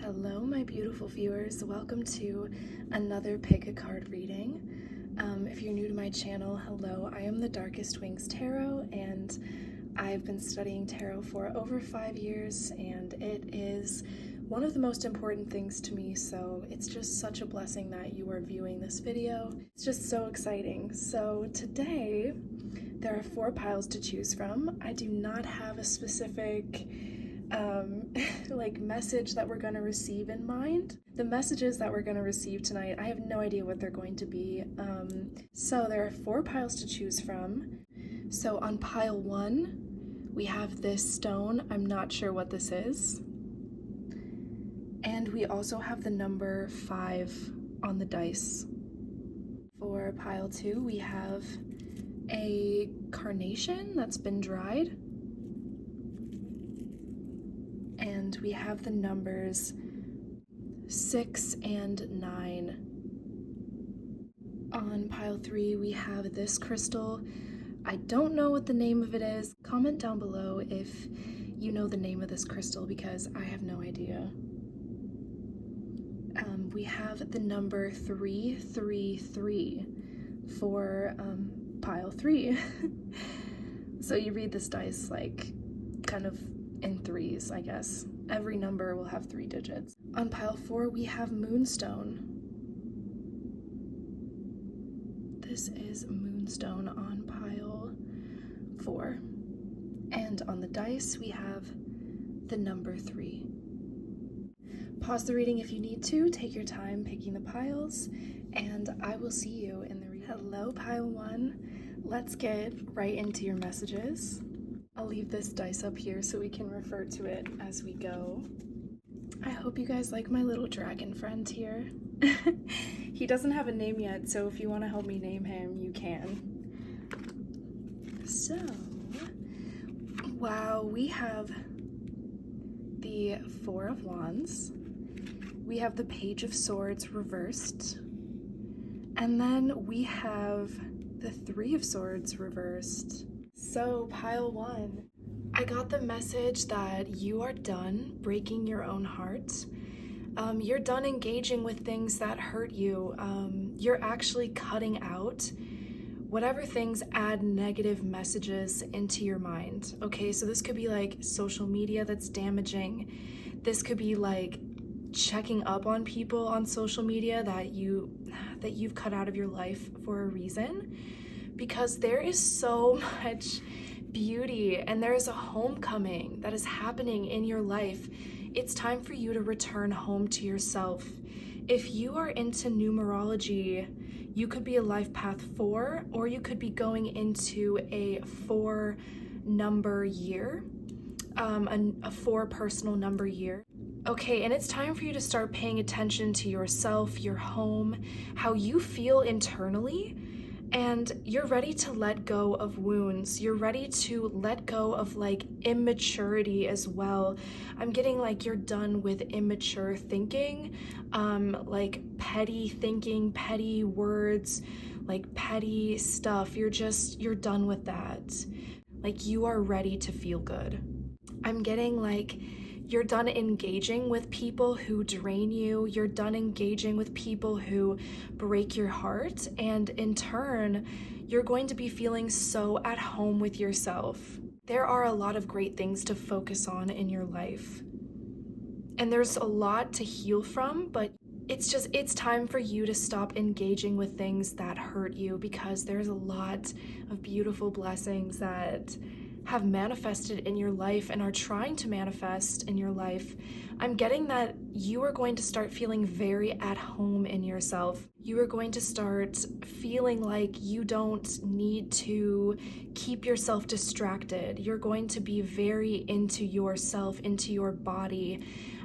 Hello, my beautiful viewers. Welcome to another pick a card reading. If you're new to my channel, hello. I am the Darkest Wings Tarot, and I've been studying tarot for over 5 years, and it is one of the most important things to me, so it's just such a blessing that you are viewing this video. It's just so exciting. So today, there are 4 piles to choose from. I do not have a specific message that we're going to receive in mind. The messages that we're going to receive tonight, I have no idea what they're going to be. So there are 4 piles to choose from. So on pile 1, we have this stone. I'm not sure what this is. And we also have the number 5 on the dice. For pile 2, we have a carnation that's been dried. And we have the numbers 6 and 9. On pile 3, we have this crystal. I don't know what the name of it is. Comment down below if you know the name of this crystal, because I have no idea. We have the number 333 for pile 3. So you read this dice like kind of in threes, I guess. Every number will have 3 digits. On pile 4, we have Moonstone. This is Moonstone on pile 4. And on the dice, we have the number 3. Pause the reading if you need to. Take your time picking the piles, and I will see you in the reading. Hello, pile 1. Let's get right into your messages. I'll leave this dice up here so we can refer to it as we go. I hope you guys like my little dragon friend here. He doesn't have a name yet, so if you want to help me name him, you can. So, wow, we have the 4 of Wands. We have the Page of Swords reversed. And then we have the 3 of Swords reversed. So, pile 1, I got the message that you are done breaking your own heart. You're done engaging with things that hurt you. You're actually cutting out whatever things add negative messages into your mind. Okay, so this could be like social media that's damaging. This could be like checking up on people on social media that you've cut out of your life for a reason. Because there is so much beauty and there is a homecoming that is happening in your life. It's time for you to return home to yourself. If you are into numerology, you could be a life path 4, or you could be going into a 4 number year, a 4 personal number year. Okay, and it's time for you to start paying attention to yourself, your home, how you feel internally. And you're ready to let go of wounds. You're ready to let go of like immaturity as well. I'm getting like you're done with immature thinking, like petty thinking, petty words, like petty stuff. You're done with that. Like you are ready to feel good. I'm getting like you're done engaging with people who drain you. You're done engaging with people who break your heart. And in turn, you're going to be feeling so at home with yourself. There are a lot of great things to focus on in your life. And there's a lot to heal from, but it's time for you to stop engaging with things that hurt you, because there's a lot of beautiful blessings that have manifested in your life and are trying to manifest in your life. I'm getting that you are going to start feeling very at home in yourself. You are going to start feeling like you don't need to keep yourself distracted. You're going to be very into yourself, into your body.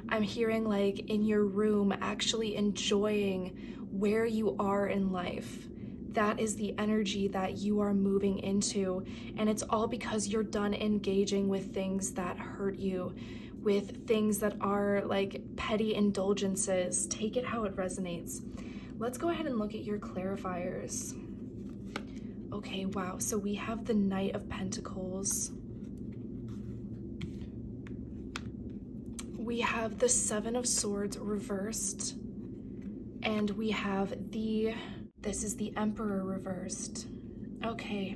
I'm hearing like in your room, actually enjoying where you are in life. That is the energy that you are moving into, and it's all because you're done engaging with things that hurt you, with things that are like petty indulgences. Take it how it resonates. Let's go ahead and look at your clarifiers. Okay, wow, so we have the Knight of Pentacles. We have the Seven of Swords reversed, and we have this is the Emperor reversed. Okay.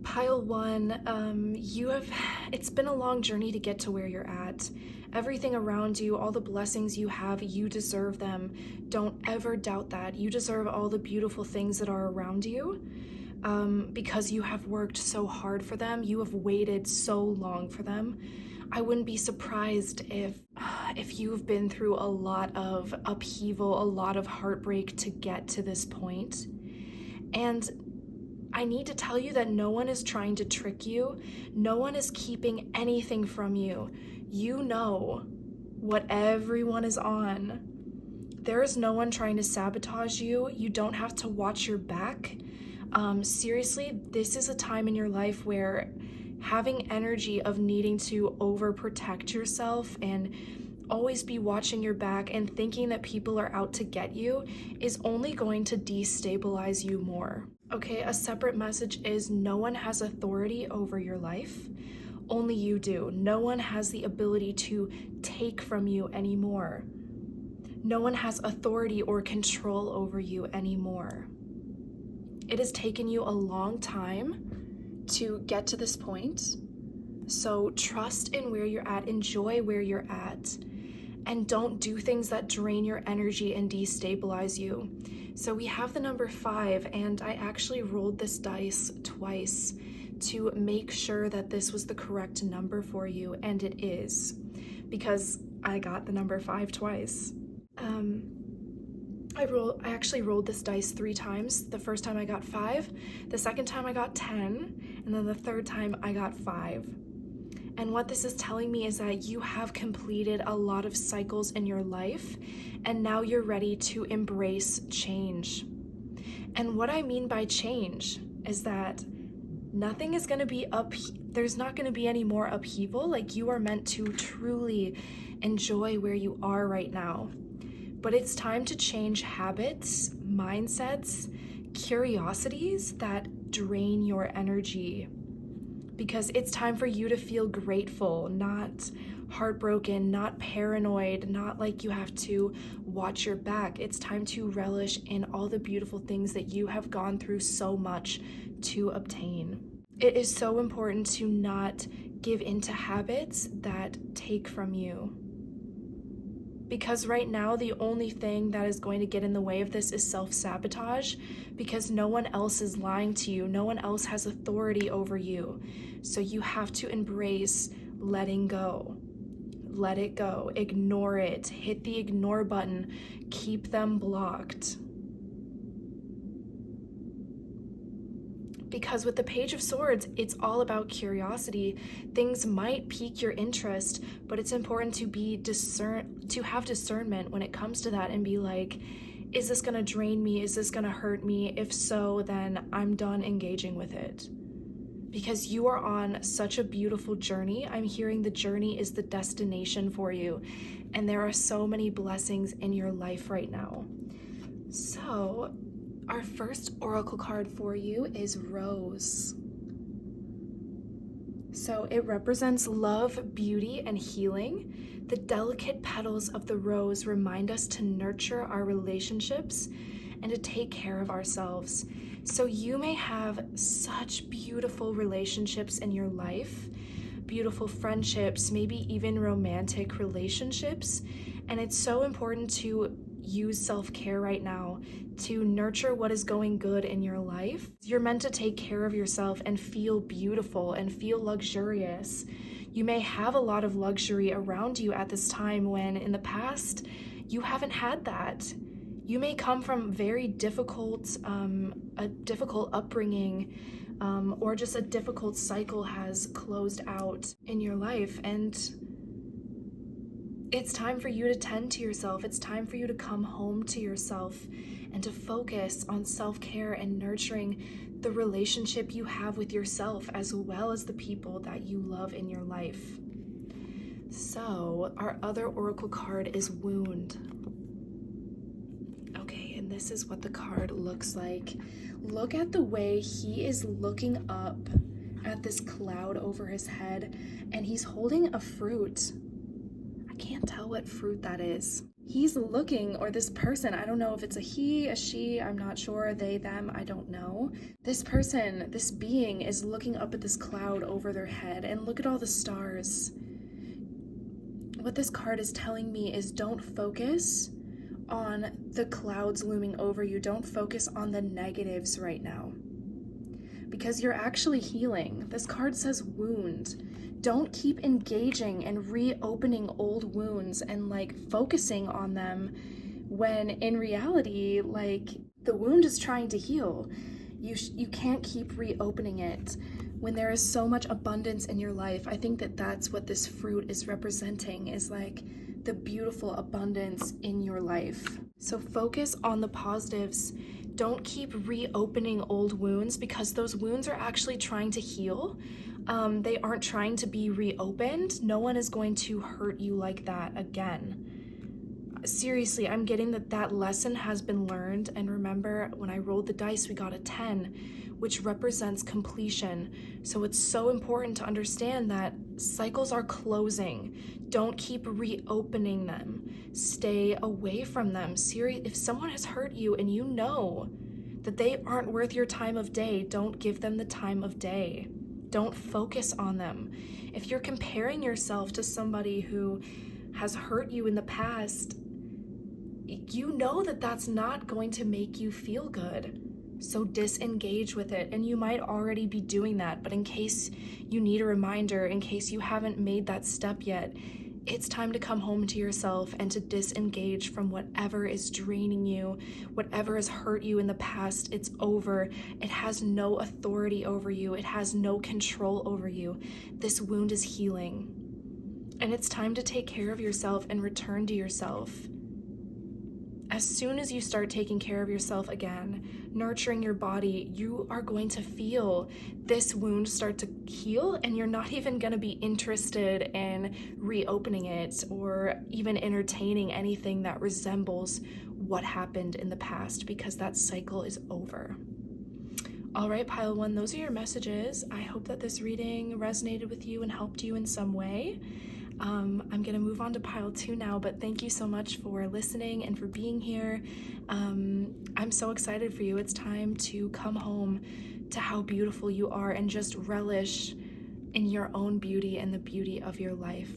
Pile 1, it's been a long journey to get to where you're at. Everything around you, all the blessings you have, you deserve them. Don't ever doubt that. You deserve all the beautiful things that are around you, because you have worked so hard for them. You have waited so long for them. I wouldn't be surprised if you've been through a lot of upheaval, a lot of heartbreak to get to this point. And I need to tell you that no one is trying to trick you. No one is keeping anything from you. You know what everyone is on. There is no one trying to sabotage you. You don't have to watch your back. Seriously, this is a time in your life where having energy of needing to overprotect yourself and always be watching your back and thinking that people are out to get you is only going to destabilize you more. Okay, a separate message is no one has authority over your life. Only you do. No one has the ability to take from you anymore. No one has authority or control over you anymore. It has taken you a long time to get to this point. So trust in where you're at, enjoy where you're at, and don't do things that drain your energy and destabilize you. So we have the number 5, and I actually rolled this dice twice to make sure that this was the correct number for you, and it is, because I got the number 5 twice. I actually rolled this dice 3 times. The first time I got 5, the second time I got 10, and then the third time I got 5. And what this is telling me is that you have completed a lot of cycles in your life, and now you're ready to embrace change. And what I mean by change is that nothing is going to be there's not going to be any more upheaval. Like, you are meant to truly enjoy where you are right now. But it's time to change habits, mindsets, curiosities that drain your energy. Because it's time for you to feel grateful, not heartbroken, not paranoid, not like you have to watch your back. It's time to relish in all the beautiful things that you have gone through so much to obtain. It is so important to not give into habits that take from you. Because right now, the only thing that is going to get in the way of this is self-sabotage, because no one else is lying to you. No one else has authority over you. So you have to embrace letting go. Let it go. Ignore it. Hit the ignore button. Keep them blocked. Because with the Page of Swords, it's all about curiosity. Things might pique your interest, but it's important to have discernment when it comes to that and be like, is this gonna drain me? Is this gonna hurt me? If so, then I'm done engaging with it. Because you are on such a beautiful journey. I'm hearing the journey is the destination for you, and there are so many blessings in your life right now. So, our first oracle card for you is Rose. So it represents love, beauty, and healing. The delicate petals of the rose remind us to nurture our relationships and to take care of ourselves. So you may have such beautiful relationships in your life, beautiful friendships, maybe even romantic relationships, and it's so important to use self-care right now to nurture what is going good in your life. You're meant to take care of yourself and feel beautiful and feel luxurious. You may have a lot of luxury around you at this time when in the past you haven't had that. You may come from very difficult, a difficult upbringing, or just a difficult cycle has closed out in your life, and it's time for you to tend to yourself. It's time for you to come home to yourself and to focus on self-care and nurturing the relationship you have with yourself as well as the people that you love in your life. So our other oracle card is Wound. Okay, and this is what the card looks like. Look at the way he is looking up at this cloud over his head, and he's holding a fruit. tell what fruit that is. He's looking, or this person, I don't know if it's a he, a she, I'm not sure, they, them, I don't know. This person, this being is looking up at this cloud over their head, and look at all the stars. What this card is telling me is don't focus on the clouds looming over you. Don't focus on the negatives right now, because you're actually healing. This card says wound. Don't keep engaging and reopening old wounds and focusing on them when in reality, the wound is trying to heal. You can't keep reopening it when there is so much abundance in your life. I think that that's what this fruit is representing, is the beautiful abundance in your life. So focus on the positives. Don't keep reopening old wounds, because those wounds are actually trying to heal. They aren't trying to be reopened. No one is going to hurt you like that again. Seriously, I'm getting that lesson has been learned. And remember, when I rolled the dice, we got a 10, which represents completion. So it's so important to understand that cycles are closing. Don't keep reopening them. Stay away from them. If someone has hurt you and you know that they aren't worth your time of day, don't give them the time of day. Don't focus on them. If you're comparing yourself to somebody who has hurt you in the past, you know that that's not going to make you feel good. So disengage with it. And you might already be doing that, but in case you need a reminder, in case you haven't made that step yet, it's time to come home to yourself and to disengage from whatever is draining you, whatever has hurt you in the past. It's over. It has no authority over you. It has no control over you. This wound is healing. And it's time to take care of yourself and return to yourself. As soon as you start taking care of yourself again, nurturing your body, you are going to feel this wound start to heal, and you're not even going to be interested in reopening it or even entertaining anything that resembles what happened in the past, because that cycle is over. All right, pile one, those are your messages. I hope that this reading resonated with you and helped you in some way. I'm going to move on to pile two now, but thank you so much for listening and for being here. I'm so excited for you. It's time to come home to how beautiful you are and just relish in your own beauty and the beauty of your life.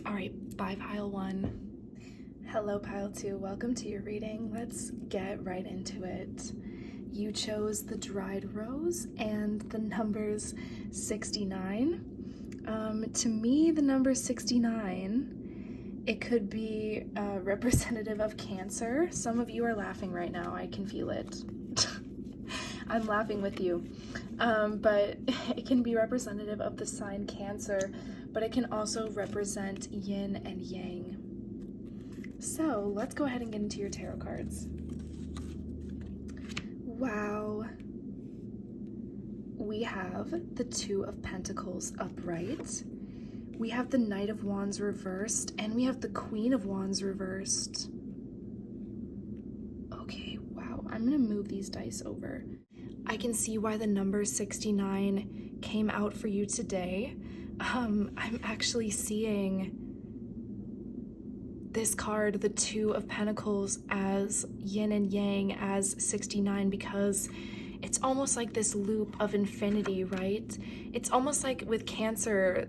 All right, bye, pile one. Hello, pile two. Welcome to your reading. Let's get right into it. You chose the dried rose and the numbers 69. To me, the number 69, it could be representative of Cancer. Some of you are laughing right now. I can feel it. I'm laughing with you. But it can be representative of the sign Cancer, but it can also represent yin and yang. So let's go ahead and get into your tarot cards. Wow. We have the Two of Pentacles upright. We have the Knight of Wands reversed, and we have the Queen of Wands reversed. Okay, wow. I'm gonna move these dice over. I can see why the number 69 came out for you today. I'm actually seeing this card, the Two of Pentacles, as yin and yang, as 69, because it's almost like this loop of infinity, right? It's almost like with Cancer,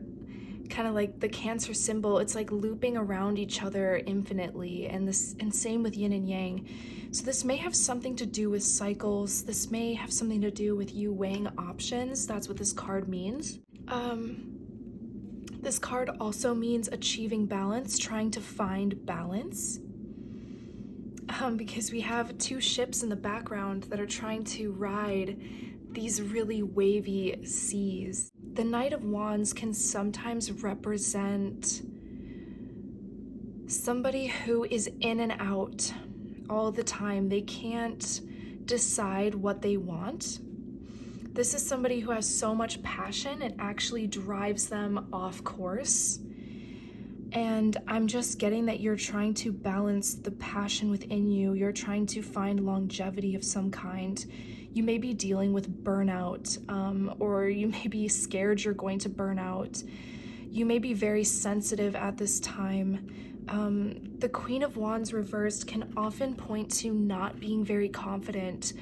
kind of like the Cancer symbol, it's like looping around each other infinitely, and same with yin and yang. So this may have something to do with cycles. This may have something to do with you weighing options. That's what this card means. This card also means achieving balance, trying to find balance. Because we have two ships in the background that are trying to ride these really wavy seas. The Knight of Wands can sometimes represent somebody who is in and out all the time. They can't decide what they want. This is somebody who has so much passion, it actually drives them off course. And I'm just getting that you're trying to balance the passion within you. You're trying to find longevity of some kind. You may be dealing with burnout, or you may be scared you're going to burn out. You may be very sensitive at this time. The Queen of Wands reversed can often point to not being very confident,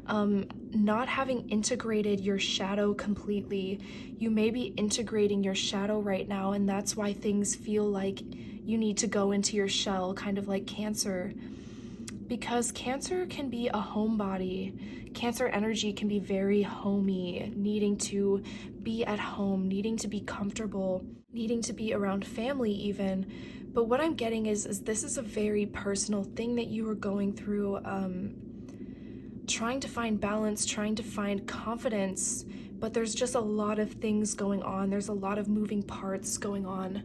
not having integrated your shadow completely. You may be integrating your shadow right now, and that's why things feel like you need to go into your shell, kind of like Cancer. Because Cancer can be a homebody. Cancer energy can be very homey, needing to be at home, needing to be comfortable, needing to be around family even. But what I'm getting is this is a very personal thing that you are going through, trying to find balance, trying to find confidence, but there's just a lot of things going on. There's a lot of moving parts going on.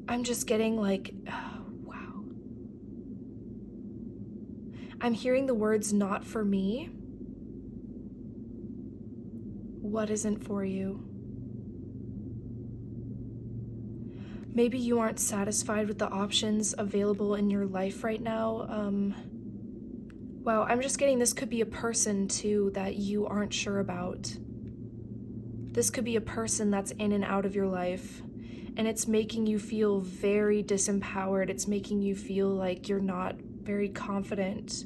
I'm just getting like, wow. I'm hearing the words, not for me. What isn't for you? Maybe you aren't satisfied with the options available in your life right now. Wow, I'm just getting this could be a person too that you aren't sure about. This could be a person that's in and out of your life, and it's making you feel very disempowered. It's making you feel like you're not very confident.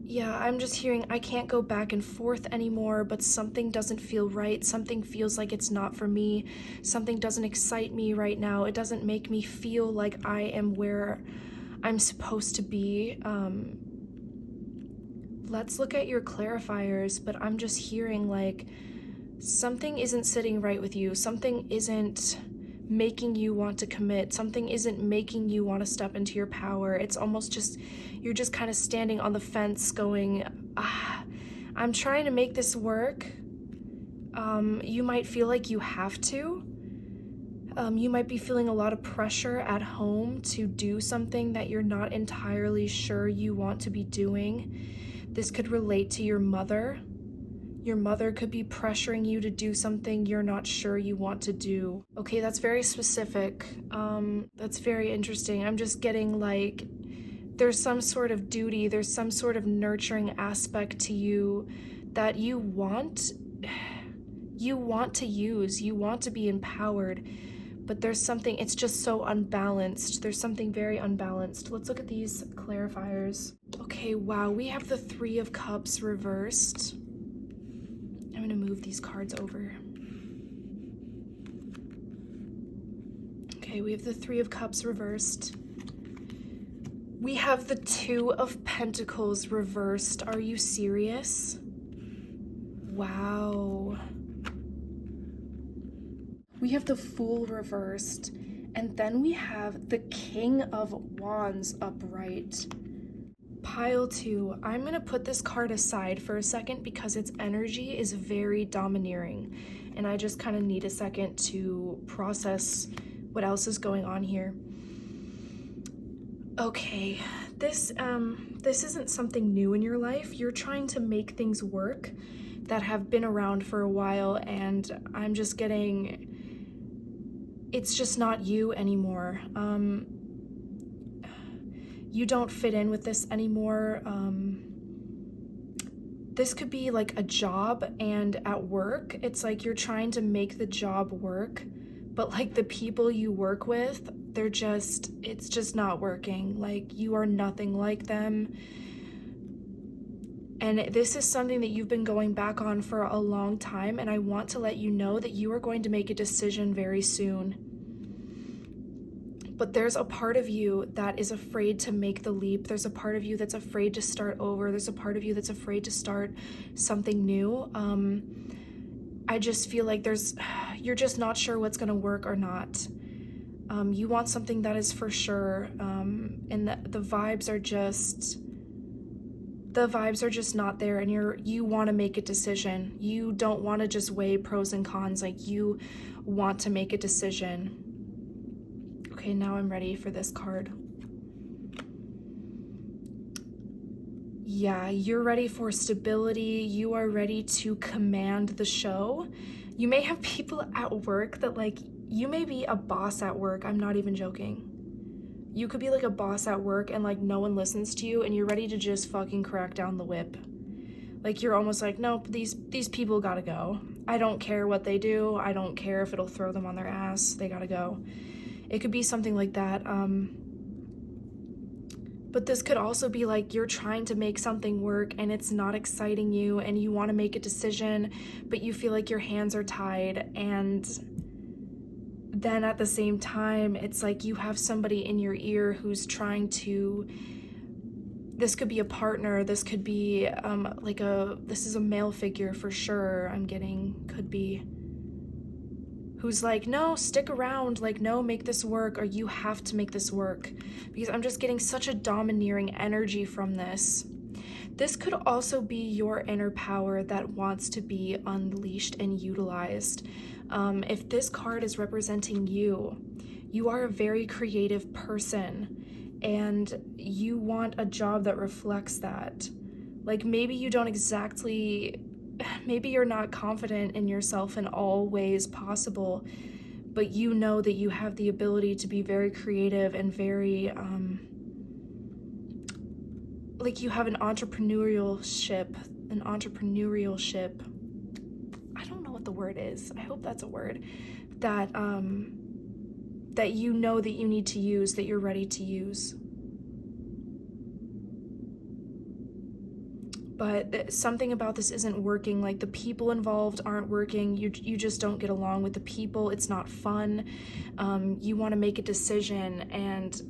Yeah, I'm just hearing I can't go back and forth anymore, but something doesn't feel right. Something feels like it's not for me. Something doesn't excite me right now. It doesn't make me feel like I am where I'm supposed to be. Let's look at your clarifiers, but I'm just hearing like something isn't sitting right with you. Something isn't making you want to commit. Something isn't making you want to step into your power. It's almost just, you're just kind of standing on the fence going, I'm trying to make this work. You might feel like you have to. You might be feeling a lot of pressure at home to do something that you're not entirely sure you want to be doing. This could relate to your mother. Your mother could be pressuring you to do something you're not sure you want to do. Okay, that's very specific. That's very interesting. I'm just getting like, there's some sort of duty, there's some sort of nurturing aspect to you that you want to use, you want to be empowered, but there's something, it's just so unbalanced. There's something very unbalanced. Let's look at these clarifiers. Okay, wow, we have the Three of Cups reversed. I'm gonna move these cards over. Okay, we have the Three of Cups reversed. We have the Two of Pentacles reversed. Are you serious? Wow. We have the Fool reversed, and then we have the King of Wands upright. Pile 2. I'm going to put this card aside for a second because its energy is very domineering, and I just kind of need a second to process what else is going on here. Okay, this isn't something new in your life. You're trying to make things work that have been around for a while, and I'm just getting, it's just not you anymore. You don't fit in with this anymore. This could be like a job, and at work, it's like you're trying to make the job work, but like the people you work with, it's just not working. Like you are nothing like them. And this is something that you've been going back on for a long time, and I want to let you know that you are going to make a decision very soon. But there's a part of you that is afraid to make the leap. There's a part of you that's afraid to start over. There's a part of you that's afraid to start something new. I just feel like you're just not sure what's gonna work or not. You want something that is for sure, and the vibes are just not there, and you want to make a decision. You don't want to just weigh pros and cons, like you want to make a decision. Okay, now I'm ready for this card. Yeah, you're ready for stability. You are ready to command the show. You may have people at work that like, you may be a boss at work. I'm not even joking. You could be like a boss at work and like no one listens to you and you're ready to just fucking crack down the whip. Like you're almost like, nope, these people gotta go. I don't care what they do. I don't care if it'll throw them on their ass. They gotta go. It could be something like that. But this could also be like you're trying to make something work and it's not exciting you and you want to make a decision, but you feel like your hands are tied. And then at the same time, it's like you have somebody in your ear who's trying to, this could be a partner, this could be this is a male figure for sure, I'm getting, could be, who's like, no, stick around, like, no, make this work, or you have to make this work. Because I'm just getting such a domineering energy from this. This could also be your inner power that wants to be unleashed and utilized. If this card is representing you, you are a very creative person and you want a job that reflects that. Like maybe you don't exactly, maybe you're not confident in yourself in all ways possible, but you know that you have the ability to be very creative and very, like you have an entrepreneurship. I don't know what the word is. I hope that's a word. That that you know that you need to use, that you're ready to use. But something about this isn't working. Like the people involved aren't working. You just don't get along with the people. It's not fun. You want to make a decision, and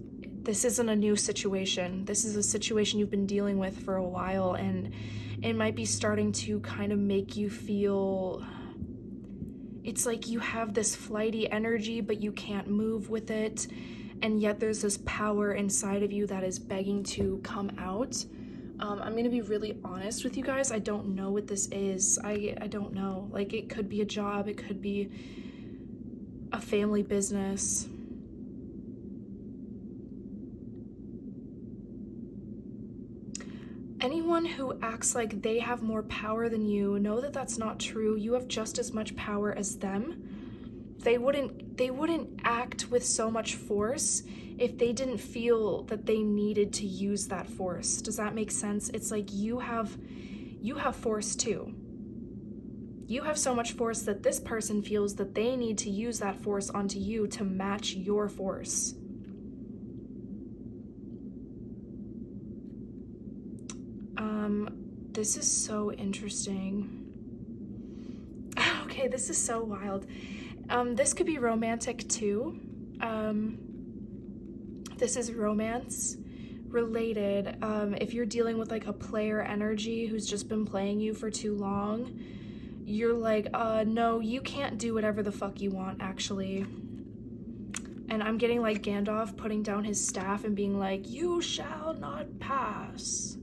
this isn't a new situation. This is a situation you've been dealing with for a while, and it might be starting to kind of make you feel, it's like you have this flighty energy, but you can't move with it. And yet there's this power inside of you that is begging to come out. I'm going to be really honest with you guys. I don't know what this is. I don't know. Like it could be a job. It could be a family business. Anyone who acts like they have more power than you, know that that's not true. You have just as much power as them. They wouldn't act with so much force if they didn't feel that they needed to use that force. Does that make sense? It's like you have force too. You have so much force that this person feels that they need to use that force onto you to match your force. This is so interesting. Okay, this is so wild. This could be romantic too. This is romance related. If you're dealing with like a player energy who's just been playing you for too long, you're like, no, you can't do whatever the fuck you want, actually. And I'm getting like Gandalf putting down his staff and being like, you shall not pass.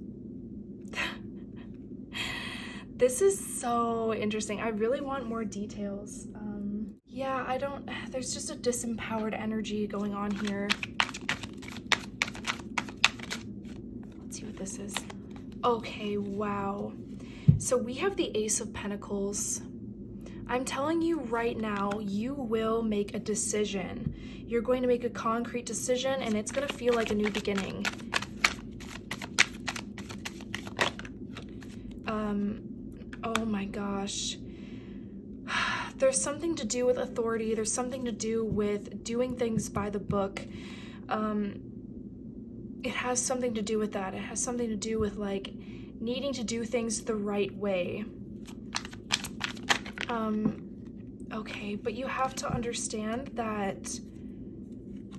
This is so interesting. I really want more details. Yeah, there's just a disempowered energy going on here. Let's see what this is. Okay, wow. So we have the Ace of Pentacles. I'm telling you right now, you will make a decision. You're going to make a concrete decision and it's going to feel like a new beginning. Oh my gosh. There's something to do with authority. There's something to do with doing things by the book. It has something to do with that. It has something to do with like needing to do things the right way. Okay, but you have to understand that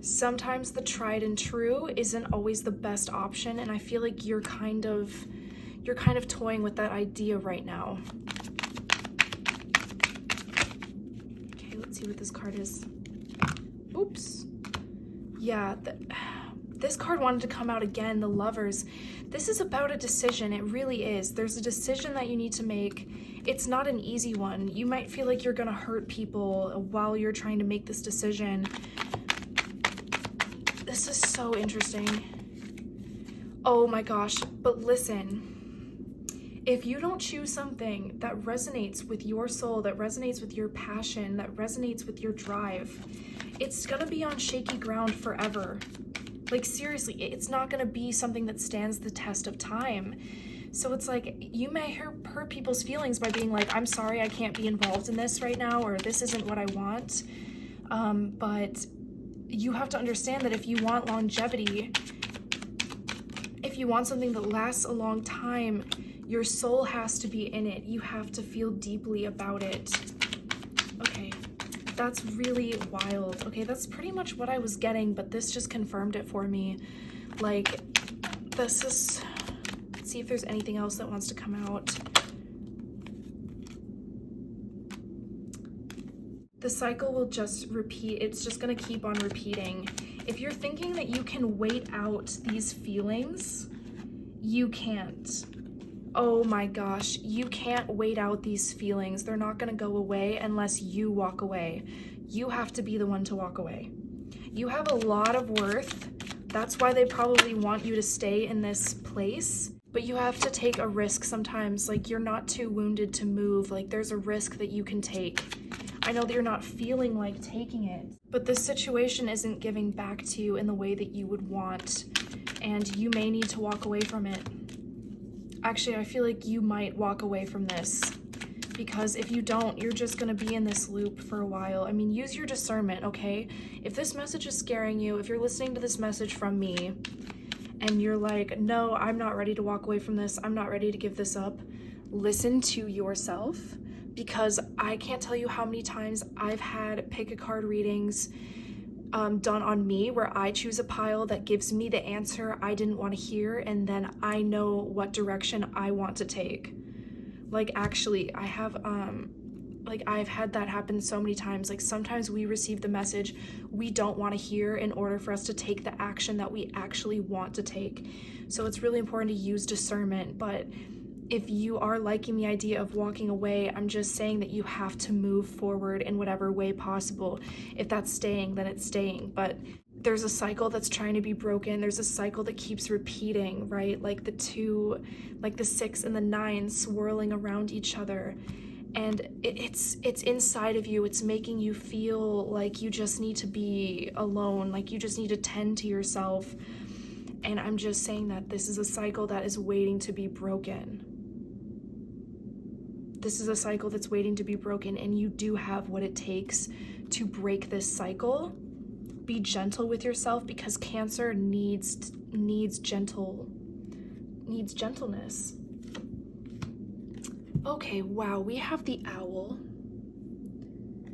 sometimes the tried and true isn't always the best option, and I feel like you're kind of toying with that idea right now. Okay, let's see what this card is. Oops. Yeah, this card wanted to come out again, the Lovers. This is about a decision. It really is. There's a decision that you need to make. It's not an easy one. You might feel like you're gonna hurt people while you're trying to make this decision. This is so interesting. Oh my gosh, but listen. If you don't choose something that resonates with your soul, that resonates with your passion, that resonates with your drive, it's gonna be on shaky ground forever. Like, seriously, it's not gonna be something that stands the test of time. So it's like, you may hurt people's feelings by being like, I'm sorry, I can't be involved in this right now, or this isn't what I want. But you have to understand that if you want longevity, if you want something that lasts a long time, your soul has to be in it. You have to feel deeply about it. Okay, that's really wild. Okay, that's pretty much what I was getting, but this just confirmed it for me. Like, this is... Let's see if there's anything else that wants to come out. The cycle will just repeat. It's just going to keep on repeating. If you're thinking that you can wait out these feelings, you can't. Oh my gosh, you can't wait out these feelings. They're not going to go away unless you walk away. You have to be the one to walk away. You have a lot of worth. That's why they probably want you to stay in this place. But you have to take a risk sometimes. Like, you're not too wounded to move. Like, there's a risk that you can take. I know that you're not feeling like taking it, but this situation isn't giving back to you in the way that you would want, and you may need to walk away from it. Actually, I feel like you might walk away from this, because if you don't, you're just going to be in this loop for a while. I mean, use your discernment, okay? If this message is scaring you, if you're listening to this message from me, and you're like, no, I'm not ready to walk away from this, I'm not ready to give this up, listen to yourself. Because I can't tell you how many times I've had pick a card readings done on me where I choose a pile that gives me the answer I didn't want to hear, and then I know what direction I want to take. Like, actually, I have I've had that happen so many times. Like, sometimes we receive the message we don't want to hear in order for us to take the action that we actually want to take. So it's really important to use discernment. But if you are liking the idea of walking away, I'm just saying that you have to move forward in whatever way possible. If that's staying, then it's staying. But there's a cycle that's trying to be broken. There's a cycle that keeps repeating, right? Like the 6 and the 9 swirling around each other. And it's inside of you. It's making you feel like you just need to be alone, like you just need to tend to yourself. And I'm just saying that this is a cycle that is waiting to be broken. This is a cycle that's waiting to be broken, and you do have what it takes to break this cycle. Be gentle with yourself, because Cancer needs gentleness. Okay, wow, we have the owl.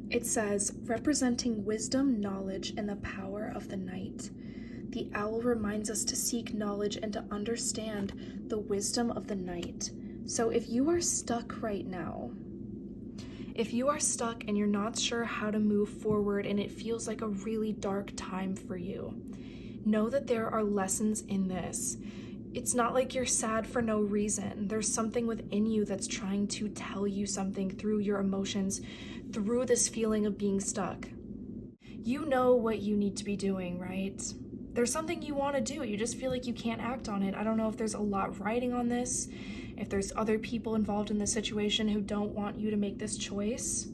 It says, representing wisdom, knowledge, and the power of the night. The owl reminds us to seek knowledge and to understand the wisdom of the night. So if you are stuck right now, if you are stuck and you're not sure how to move forward and it feels like a really dark time for you, know that there are lessons in this. It's not like you're sad for no reason. There's something within you that's trying to tell you something through your emotions, through this feeling of being stuck. You know what you need to be doing, right? There's something you want to do. You just feel like you can't act on it. I don't know if there's a lot riding on this, if there's other people involved in this situation who don't want you to make this choice,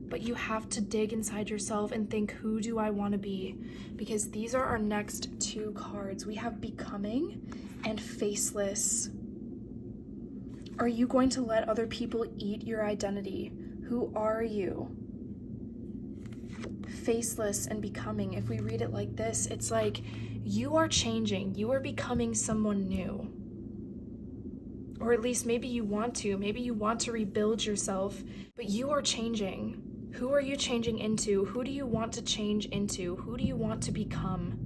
but you have to dig inside yourself and think, who do I want to be? Because these are our next 2 cards. We have Becoming and Faceless. Are you going to let other people eat your identity? Who are you? Faceless and Becoming. If we read it like this, it's like you are changing. You are becoming someone new. Or at least maybe you want to. Maybe you want to rebuild yourself, but you are changing. Who are you changing into? Who do you want to change into? Who do you want to become?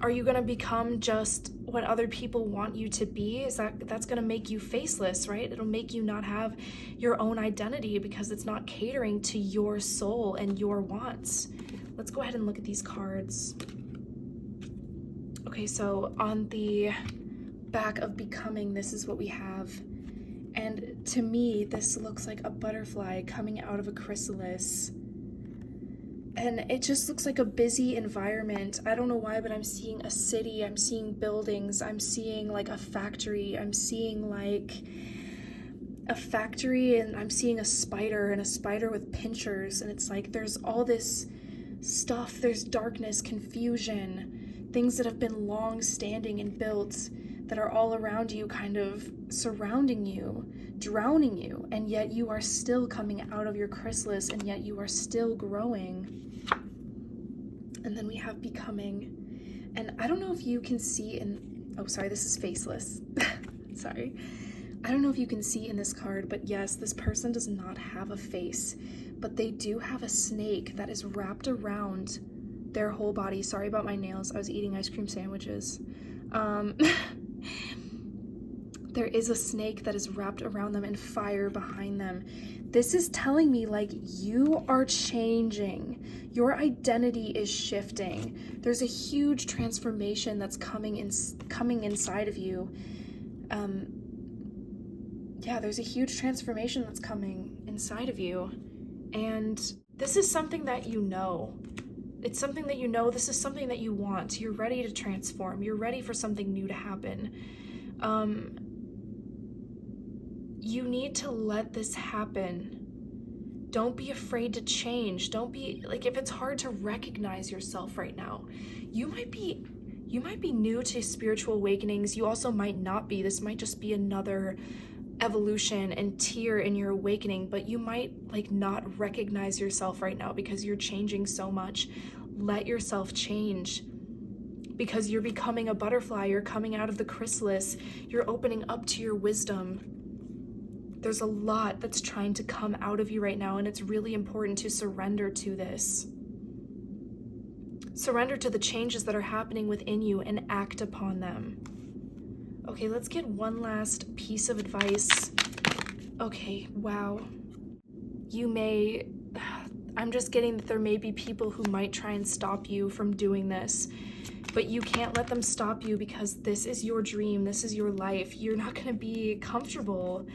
Are you going to become just what other people want you to be? That's going to make you faceless, right? It'll make you not have your own identity because it's not catering to your soul and your wants. Let's go ahead and look at these cards. Okay, so on the back of Becoming, this is what we have. And to me, this looks like a butterfly coming out of a chrysalis. And it just looks like a busy environment. I don't know why, but I'm seeing a city, I'm seeing buildings, I'm seeing like a factory, I'm seeing like a factory, and I'm seeing a spider, and a spider with pincers, and it's like there's all this stuff. There's darkness, confusion, things that have been long standing and built that are all around you, kind of surrounding you, drowning you, and yet you are still coming out of your chrysalis, and yet you are still growing. And then we have becoming. And I don't know if you can see oh, sorry, this is faceless. Sorry. I don't know if you can see in this card, but yes, this person does not have a face, but they do have a snake that is wrapped around their whole body. Sorry about my nails. I was eating ice cream sandwiches. There is a snake that is wrapped around them and fire behind them. This is telling me, like, you are changing. Your identity is shifting. There's a huge transformation that's coming inside of you. Yeah, there's a huge transformation that's coming inside of you. And this is something that you know. It's something that you know. This is something that you want. You're ready to transform. You're ready for something new to happen. You need to let this happen. Don't be afraid to change. Don't be, like, if it's hard to recognize yourself right now, you might be new to spiritual awakenings. You also might not be. This might just be another evolution and tier in your awakening, but you might, like, not recognize yourself right now because you're changing so much. Let yourself change, because you're becoming a butterfly. You're coming out of the chrysalis. You're opening up to your wisdom. There's a lot that's trying to come out of you right now, and it's really important to surrender to this. Surrender to the changes that are happening within you and act upon them. Okay, let's get one last piece of advice. Okay, wow. I'm just getting that there may be people who might try and stop you from doing this, but you can't let them stop you, because this is your dream. This is your life. You're not going to be comfortable.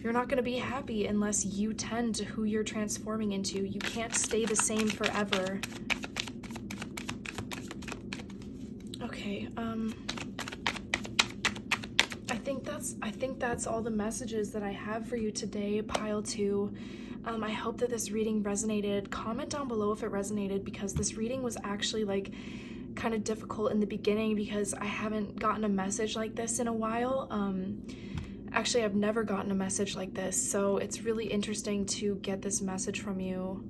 You're not going to be happy unless you tend to who you're transforming into. You can't stay the same forever. Okay, I think that's all the messages that I have for you today, pile 2. I hope that this reading resonated. Comment down below if it resonated, because this reading was actually, like, kind of difficult in the beginning because I haven't gotten a message like this in a while. Actually, I've never gotten a message like this, so it's really interesting to get this message from you,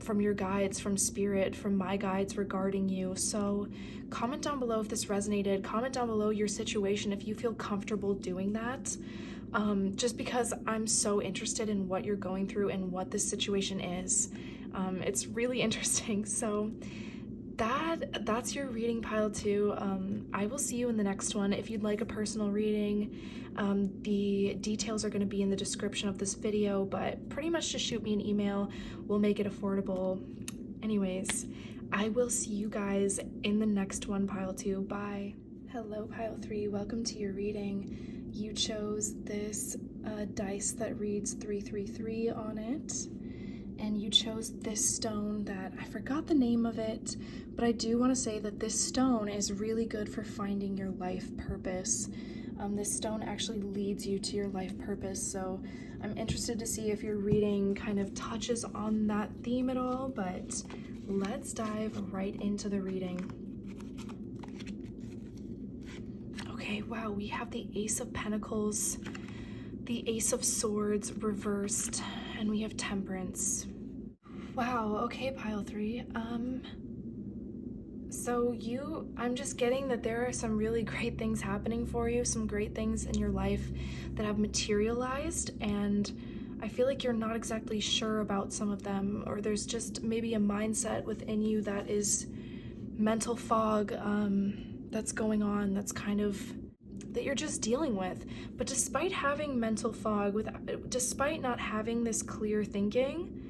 from your guides, from spirit, from my guides regarding you. So comment down below if this resonated. Comment down below your situation if you feel comfortable doing that, just because I'm so interested in what you're going through and what this situation is. It's really interesting. So that's your reading, pile 2. I will see you in the next one. If you'd like a personal reading, the details are going to be in the description of this video, but pretty much just shoot me an email. We'll make it affordable. Anyways, I will see you guys in the next one, pile 2. Bye. Hello, pile 3. Welcome to your reading. You chose this dice that reads 333 on it. And you chose this stone that I forgot the name of it, but I do want to say that this stone is really good for finding your life purpose. This stone actually leads you to your life purpose, so I'm interested to see if your reading kind of touches on that theme at all, but let's dive right into the reading. Okay, wow, we have the Ace of Pentacles, the Ace of Swords reversed, and we have Temperance. Wow, okay, pile 3. So I'm just getting that there are some really great things happening for you, some great things in your life that have materialized, and I feel like you're not exactly sure about some of them, or there's just maybe a mindset within you that is mental fog that's going on, that's kind of that you're just dealing with. But despite having mental fog, despite not having this clear thinking,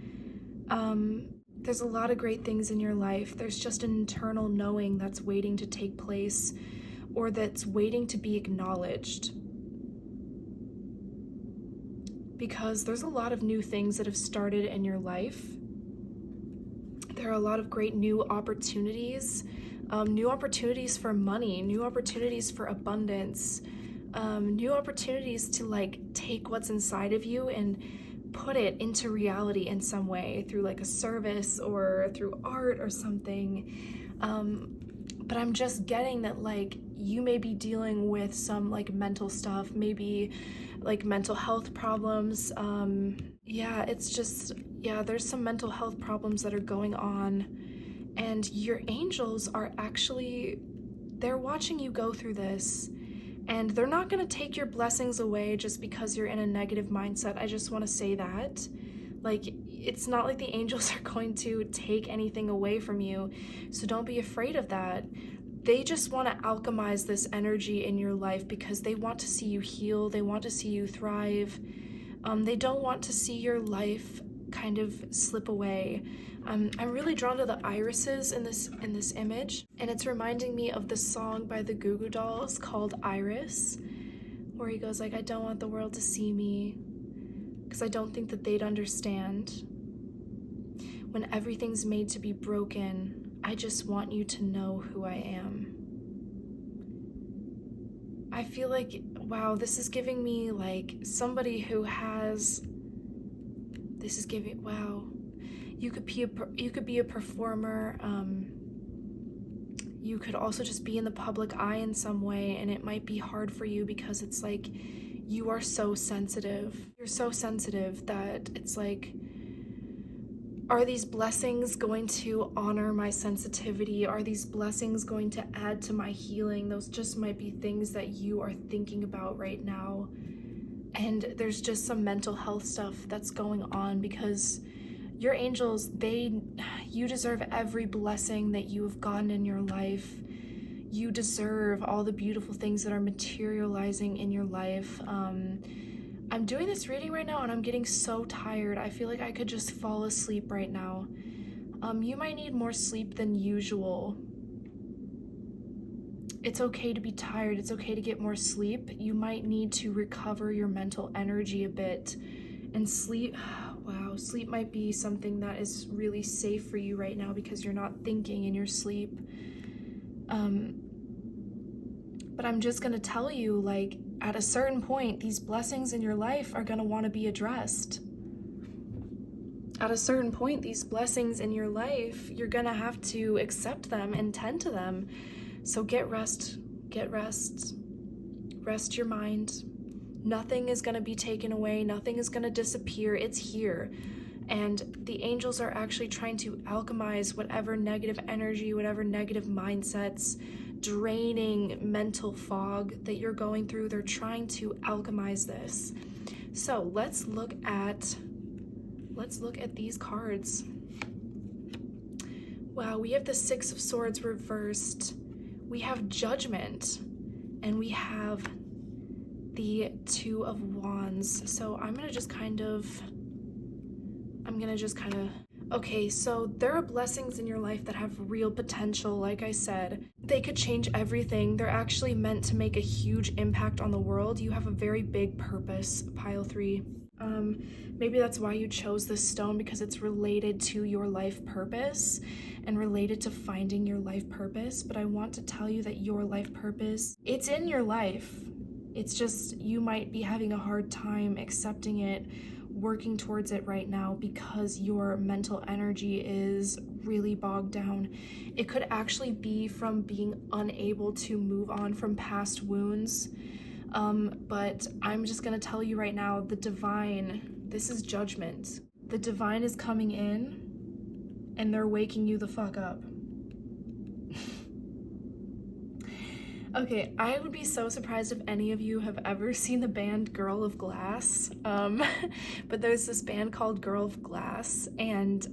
there's a lot of great things in your life. There's just an internal knowing that's waiting to take place, or that's waiting to be acknowledged. Because there's a lot of new things that have started in your life. There are a lot of great new opportunities for money, new opportunities for abundance, new opportunities to, like, take what's inside of you and put it into reality in some way through like a service or through art or something. But I'm just getting that like you may be dealing with some like mental stuff, maybe like mental health problems. There's some mental health problems that are going on, and your angels are actually, they're watching you go through this, and they're not going to take your blessings away just because you're in a negative mindset. I just want to say that. Like, it's not like the angels are going to take anything away from you, so don't be afraid of that. They just want to alchemize this energy in your life because they want to see you heal, they want to see you thrive. They don't want to see your life kind of slip away. I'm really drawn to the irises in this image, and it's reminding me of the song by the Goo Goo Dolls called Iris, where he goes like, I don't want the world to see me because I don't think that they'd understand. When everything's made to be broken, I just want you to know who I am. I feel like, wow, this is giving me like somebody who has, wow. You could be a performer. You could also just be in the public eye in some way, and it might be hard for you because it's like you are so sensitive. You're so sensitive that it's like, are these blessings going to honor my sensitivity? Are these blessings going to add to my healing? Those just might be things that you are thinking about right now. And there's just some mental health stuff that's going on because your angels, you deserve every blessing that you have gotten in your life. You deserve all the beautiful things that are materializing in your life. I'm doing this reading right now and I'm getting so tired. I feel like I could just fall asleep right now. You might need more sleep than usual. It's okay to be tired. It's okay to get more sleep. You might need to recover your mental energy a bit. And sleep, wow, sleep might be something that is really safe for you right now because you're not thinking in your sleep. But I'm just gonna tell you, like, at a certain point, these blessings in your life are gonna wanna be addressed. At a certain point, these blessings in your life, you're gonna have to accept them and tend to them. So get rest, rest your mind. Nothing is gonna be taken away, nothing is gonna disappear, it's here. And the angels are actually trying to alchemize whatever negative energy, whatever negative mindsets, draining mental fog that you're going through. They're trying to alchemize this. So let's look at these cards. Wow, we have the Six of Swords reversed. We have Judgment, and we have the Two of Wands. So I'm gonna just kind of, okay, so there are blessings in your life that have real potential. Like I said, they could change everything. They're actually meant to make a huge impact on the world. You have a very big purpose, pile 3. Maybe that's why you chose this stone, because it's related to your life purpose and related to finding your life purpose. But I want to tell you that your life purpose, it's in your life. It's just you might be having a hard time accepting it, working towards it right now because your mental energy is really bogged down. It could actually be from being unable to move on from past wounds. But I'm just gonna tell you right now, the divine, this is judgment. The divine is coming in and they're waking you the fuck up. Okay, I would be so surprised if any of you have ever seen the band Girl of Glass, but there's this band called Girl of Glass, and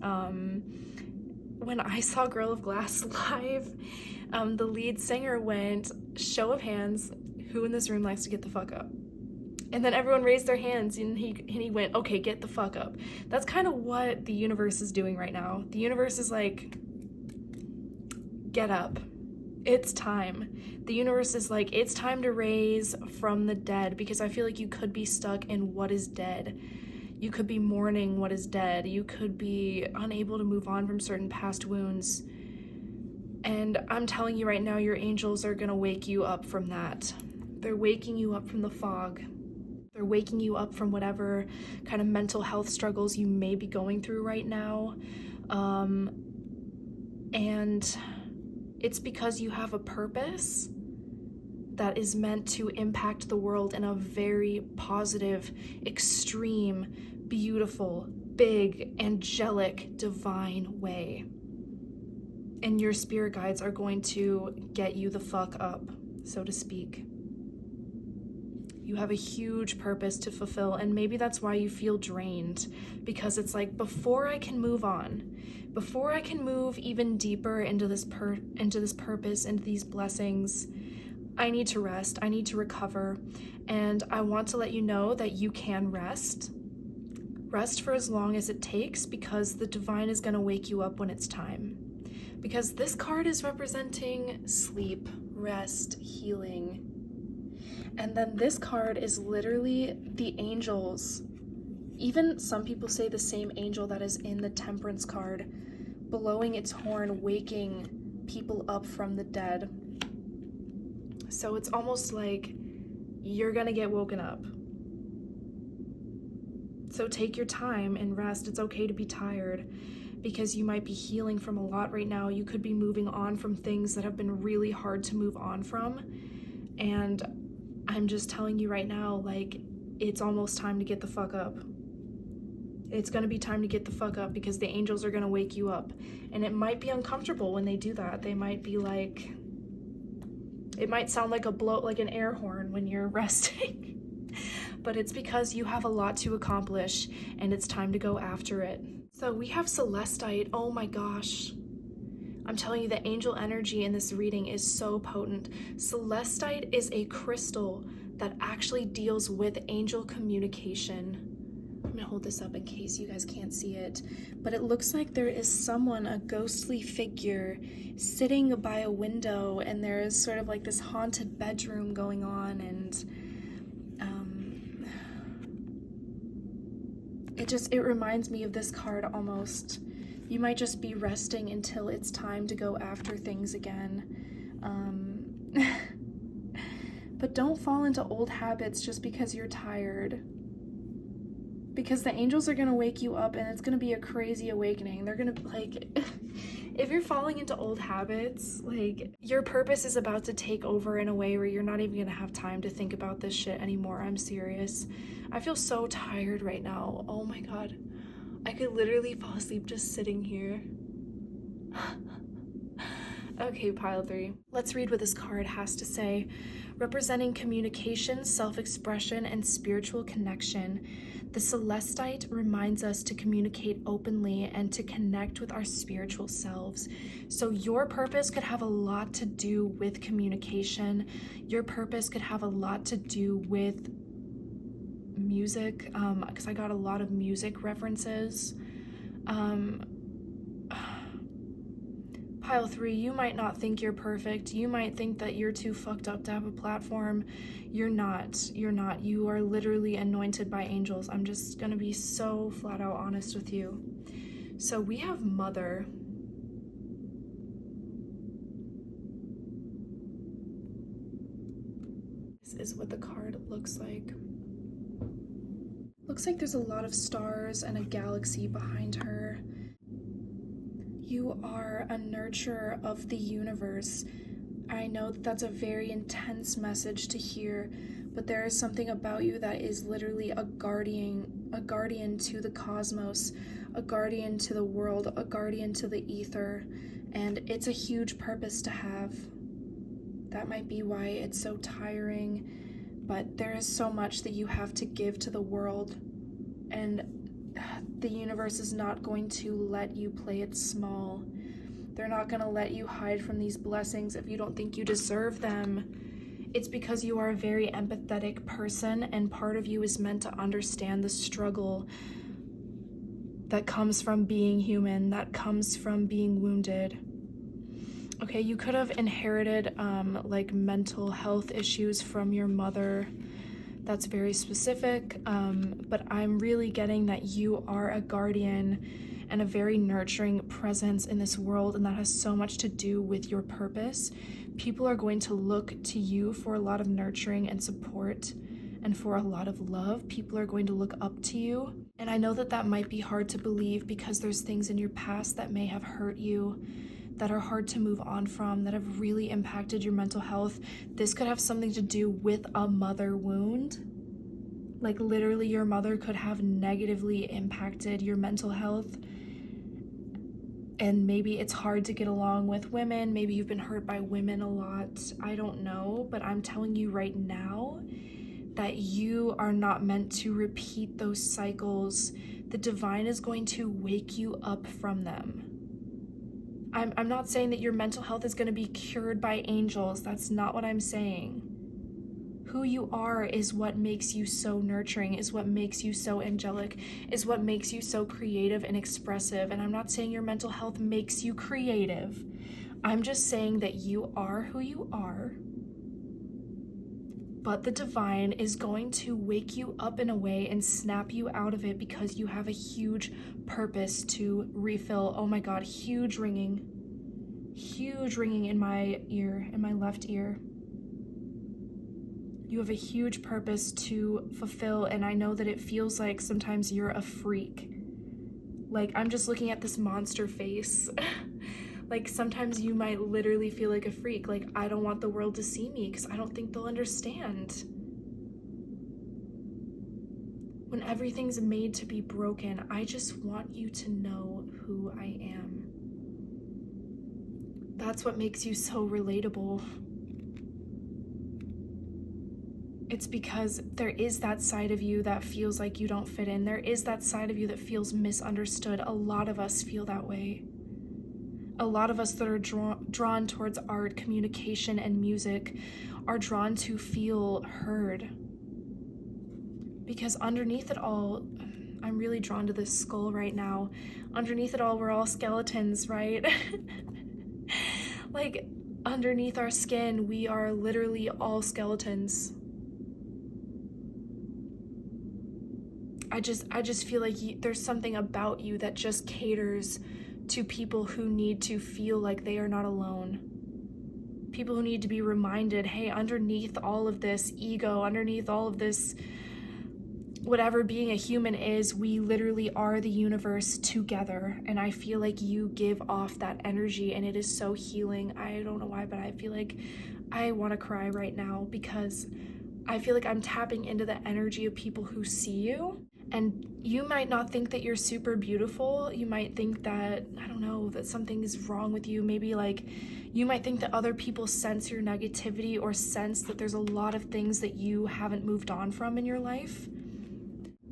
when I saw Girl of Glass live, the lead singer went, show of hands, who in this room likes to get the fuck up? And then everyone raised their hands, and he went, okay, get the fuck up. That's kind of what the universe is doing right now. The universe is like, get up. It's time. The universe is like, it's time to raise from the dead, because I feel like you could be stuck in what is dead. You could be mourning what is dead. You could be unable to move on from certain past wounds. And I'm telling you right now, your angels are gonna wake you up from that. They're waking you up from the fog. They're waking you up from whatever kind of mental health struggles you may be going through right now. And it's because you have a purpose that is meant to impact the world in a very positive, extreme, beautiful, big, angelic, divine way. And your spirit guides are going to get you the fuck up, so to speak. You have a huge purpose to fulfill, and maybe that's why you feel drained, because it's like, before I can move on, before I can move even deeper into this purpose, into these blessings, I need to rest, I need to recover, and I want to let you know that you can rest. Rest for as long as it takes, because the divine is going to wake you up when it's time. Because this card is representing sleep, rest, healing. And then this card is literally the angels. Even some people say the same angel that is in the Temperance card, blowing its horn, waking people up from the dead. So it's almost like you're gonna get woken up. So take your time and rest. It's okay to be tired, because you might be healing from a lot right now. You could be moving on from things that have been really hard to move on from. And I'm just telling you right now, like, it's almost time to get the fuck up. It's gonna be time to get the fuck up, because the angels are gonna wake you up. And it might be uncomfortable when they do that. They might be like, it might sound like like an air horn when you're resting. But it's because you have a lot to accomplish, and it's time to go after it. So we have Celestite. Oh my gosh. I'm telling you, the angel energy in this reading is so potent. Celestite is a crystal that actually deals with angel communication. I'm gonna hold this up in case you guys can't see it. But it looks like there is someone, a ghostly figure, sitting by a window, and there is sort of like this haunted bedroom going on, and it reminds me of this card almost. You might just be resting until it's time to go after things again. But don't fall into old habits just because you're tired. Because the angels are gonna wake you up, and it's gonna be a crazy awakening. They're gonna, like, if you're falling into old habits, like, your purpose is about to take over in a way where you're not even gonna have time to think about this shit anymore. I'm serious. I feel so tired right now. Oh my God. I could literally fall asleep just sitting here. Okay, pile 3. Let's read what this card has to say. Representing communication, self-expression, and spiritual connection, the Celestite reminds us to communicate openly and to connect with our spiritual selves. So your purpose could have a lot to do with communication. Your purpose could have a lot to do with music, because I got a lot of music references. Pile 3, you might not think you're perfect. You might think that you're too fucked up to have a platform. You're not. You're not. You are literally anointed by angels. I'm just gonna be so flat out honest with you. So we have Mother. This is what the card looks like. Looks like there's a lot of stars and a galaxy behind her. You are a nurturer of the universe. I know that that's a very intense message to hear, but there is something about you that is literally a guardian to the cosmos, a guardian to the world, a guardian to the ether, and it's a huge purpose to have. That might be why it's so tiring, but there is so much that you have to give to the world, and the universe is not going to let you play it small. They're not going to let you hide from these blessings if you don't think you deserve them. It's because you are a very empathetic person, and part of you is meant to understand the struggle that comes from being human, that comes from being wounded. Okay, you could have inherited like mental health issues from your mother. That's very specific, but I'm really getting that you are a guardian and a very nurturing presence in this world, and that has so much to do with your purpose. People are going to look to you for a lot of nurturing and support, and for a lot of love. People are going to look up to you. And I know that that might be hard to believe because there's things in your past that may have hurt you, that are hard to move on from, that have really impacted your mental health. This could have something to do with a mother wound. Like literally your mother could have negatively impacted your mental health. And maybe it's hard to get along with women. Maybe you've been hurt by women a lot. I don't know, but I'm telling you right now that you are not meant to repeat those cycles. The divine is going to wake you up from them. I'm not saying that your mental health is going to be cured by angels. That's not what I'm saying. Who you are is what makes you so nurturing, is what makes you so angelic, is what makes you so creative and expressive. And I'm not saying your mental health makes you creative. I'm just saying that you are who you are. But the divine is going to wake you up in a way and snap you out of it because you have a huge purpose to refill. Oh my God, huge ringing in my ear, in my left ear. You have a huge purpose to fulfill, and I know that it feels like sometimes you're a freak. Like, I'm just looking at this monster face. Like, sometimes you might literally feel like a freak. Like, I don't want the world to see me because I don't think they'll understand. When everything's made to be broken, I just want you to know who I am. That's what makes you so relatable. It's because there is that side of you that feels like you don't fit in. There is that side of you that feels misunderstood. A lot of us feel that way. A lot of us that are drawn towards art, communication, and music are drawn to feel heard. Because underneath it all, I'm really drawn to this skull right now. Underneath it all, we're all skeletons, right? Like, underneath our skin, we are literally all skeletons. I just feel like there's something about you that just caters to people who need to feel like they are not alone. People who need to be reminded, hey, underneath all of this ego, underneath all of this, whatever being a human is, we literally are the universe together. And I feel like you give off that energy, and it is so healing. I don't know why, but I feel like I want to cry right now because I feel like I'm tapping into the energy of people who see you. And you might not think that you're super beautiful. You might think that, I don't know, that something is wrong with you. Maybe like you might think that other people sense your negativity or sense that there's a lot of things that you haven't moved on from in your life.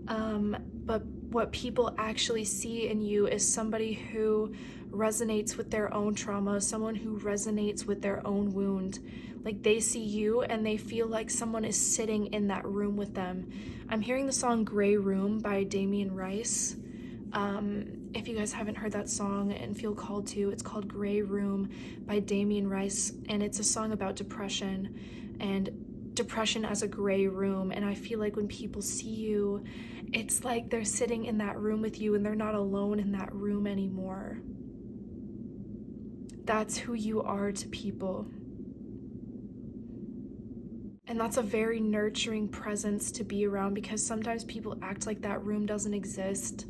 But what people actually see in you is somebody who resonates with their own trauma, someone who resonates with their own wound. Like they see you and they feel like someone is sitting in that room with them. I'm hearing the song Gray Room by Damien Rice. If you guys haven't heard that song and feel called to, it's called Gray Room by Damien Rice, and it's a song about depression and depression as a gray room. And I feel like when people see you, it's like they're sitting in that room with you and they're not alone in that room anymore. That's who you are to people. And that's a very nurturing presence to be around, because sometimes people act like that room doesn't exist.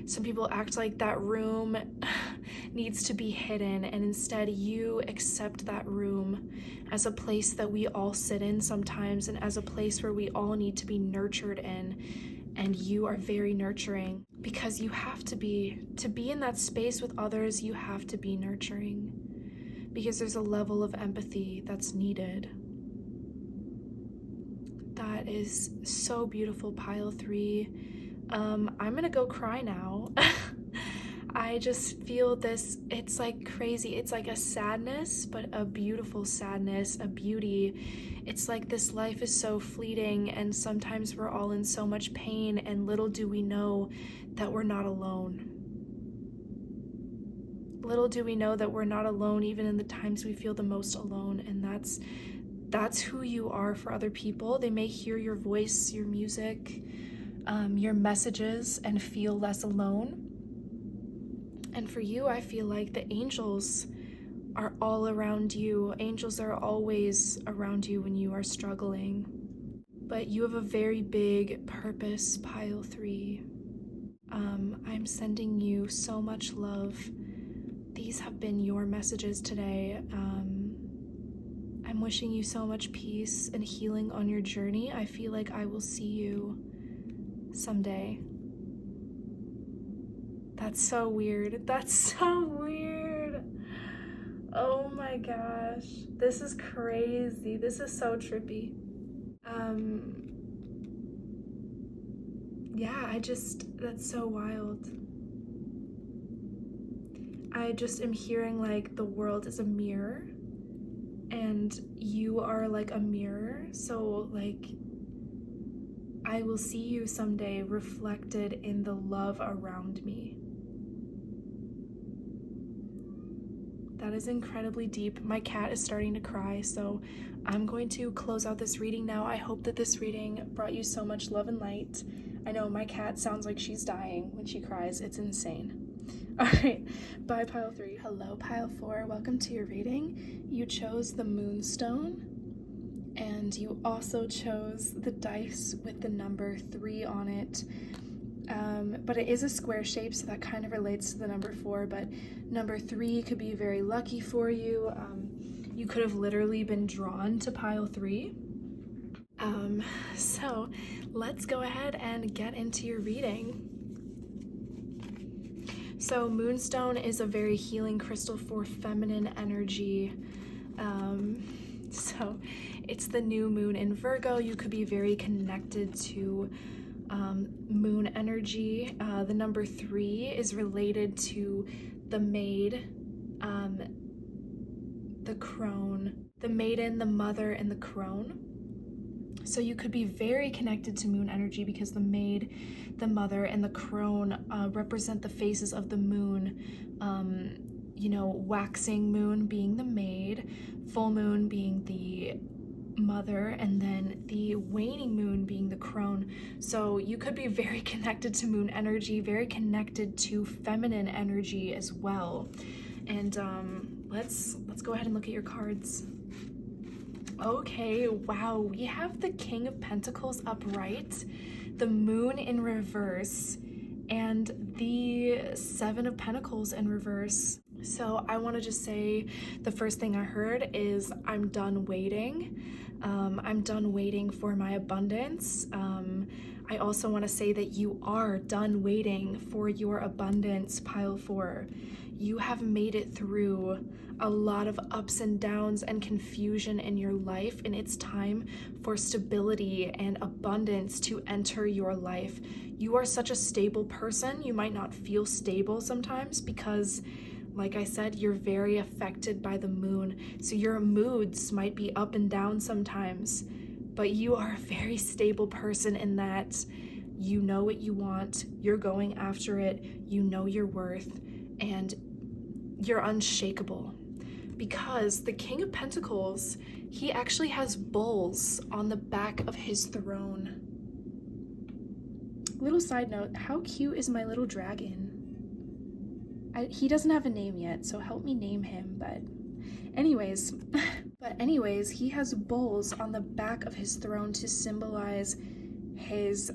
Some people act like that room needs to be hidden, and instead you accept that room as a place that we all sit in sometimes, and as a place where we all need to be nurtured in. And you are very nurturing because you have to be in that space with others. You have to be nurturing because there's a level of empathy that's needed. That is so beautiful, pile 3. I'm gonna go cry now. I just feel this, it's like crazy. It's like a sadness, but a beautiful sadness, a beauty. It's like this life is so fleeting, and sometimes we're all in so much pain, and little do we know that we're not alone. Little do we know that we're not alone even in the times we feel the most alone, and that's who you are for other people. They may hear your voice, your music, your messages, and feel less alone. And for you, I feel like the angels are all around you. Angels are always around you when you are struggling. but you have a very big purpose, pile 3. I'm sending you so much love. These have been your messages today. I'm wishing you so much peace and healing on your journey. I feel like I will see you someday. That's so weird. That's so weird. Oh my gosh. This is crazy. This is so trippy. Yeah, that's so wild. I just am hearing like the world is a mirror and you are like a mirror. So like I will see you someday reflected in the love around me. That is incredibly deep. My cat is starting to cry, so I'm going to close out this reading now. I hope that this reading brought you so much love and light. I know my cat sounds like she's dying when she cries. It's insane. All right, bye pile 3. Hello pile 4, welcome to your reading. You chose the moonstone and you also chose the dice with the number 3 on it. But it is a square shape, so that kind of relates to the number 4, but number 3 could be very lucky for you. You could have literally been drawn to pile 3. So let's go ahead and get into your reading. So moonstone is a very healing crystal for feminine energy. So it's the new moon in Virgo. You could be very connected to moon energy. The number 3 is related to the maid, the crone, the maiden, the mother, and the crone. So you could be very connected to moon energy because the maid, the mother, and the crone represent the phases of the moon. You know, waxing moon being the maid, full moon being the mother, and then the waning moon being the crone. So you could be very connected to moon energy, very connected to feminine energy as well. And let's go ahead and look at your cards. Okay, wow, we have the King of Pentacles upright, the Moon in reverse, and the 7 of Pentacles in reverse. So I want to just say the first thing I heard is I'm done waiting. I'm done waiting for my abundance. I also want to say that you are done waiting for your abundance, pile 4. You have made it through a lot of ups and downs and confusion in your life, and it's time for stability and abundance to enter your life. You are such a stable person. You might not feel stable sometimes because, like I said, you're very affected by the moon. So your moods might be up and down sometimes, but you are a very stable person in that you know what you want, you're going after it, you know your worth, and you're unshakable. Because the King of Pentacles, he actually has bulls on the back of his throne. Little side note, how cute is my little dragon? He doesn't have a name yet, so help me name him, but anyways, he has bulls on the back of his throne to symbolize his,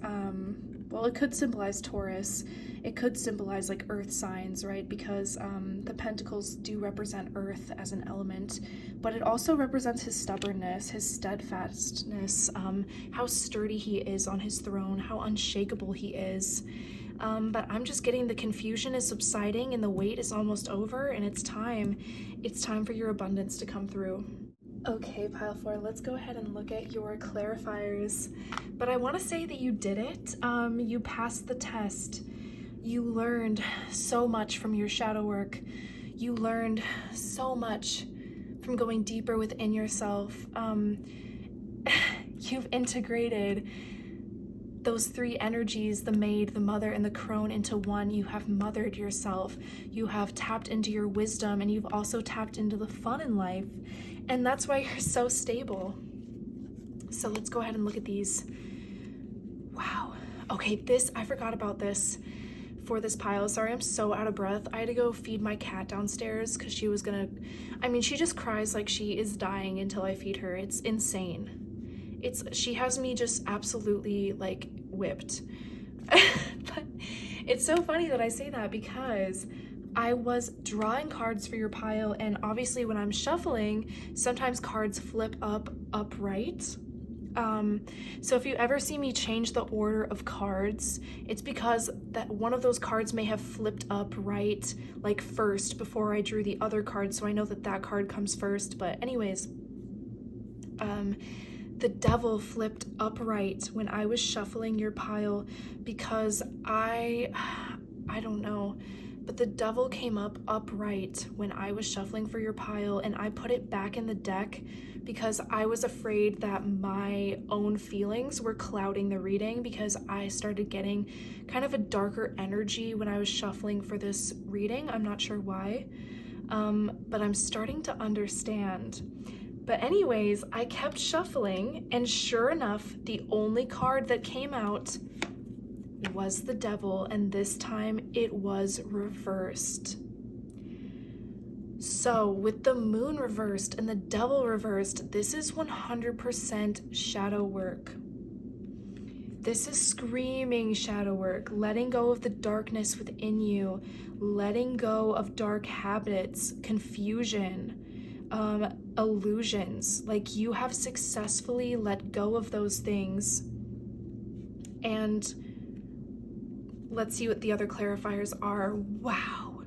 well, it could symbolize Taurus. It could symbolize like earth signs, right? Because the pentacles do represent earth as an element, but it also represents his stubbornness, his steadfastness, how sturdy he is on his throne, how unshakable he is. But I'm just getting the confusion is subsiding and the wait is almost over, and it's time for your abundance to come through. Okay, pile 4, let's go ahead and look at your clarifiers. But I want to say that you did it. You passed the test. You learned so much from your shadow work. You learned so much from going deeper within yourself. You've integrated those 3 energies, the maid, the mother, and the crone, into one. You have mothered yourself. You have tapped into your wisdom, and you've also tapped into the fun in life. And that's why you're so stable. So let's go ahead and look at these. Wow. Okay, I forgot about this for this pile. Sorry, I'm so out of breath. I had to go feed my cat downstairs because she was she just cries like she is dying until I feed her. It's insane. she has me just absolutely like whipped. But it's so funny that I say that because I was drawing cards for your pile, and obviously when I'm shuffling, sometimes cards flip upright. So if you ever see me change the order of cards, it's because that one of those cards may have flipped upright like first before I drew the other card, so I know that that card comes first. But anyways, the devil flipped upright when I was shuffling your pile because I don't know, but the devil came up upright when I was shuffling for your pile, and I put it back in the deck because I was afraid that my own feelings were clouding the reading, because I started getting kind of a darker energy when I was shuffling for this reading. I'm not sure why, but I'm starting to understand. But anyways, I kept shuffling, and sure enough, the only card that came out was the devil, and this time it was reversed. So with the moon reversed and the devil reversed, this is 100% shadow work. This is screaming shadow work, letting go of the darkness within you, letting go of dark habits, confusion, illusions. Like, you have successfully let go of those things. And let's see what the other clarifiers are. Wow.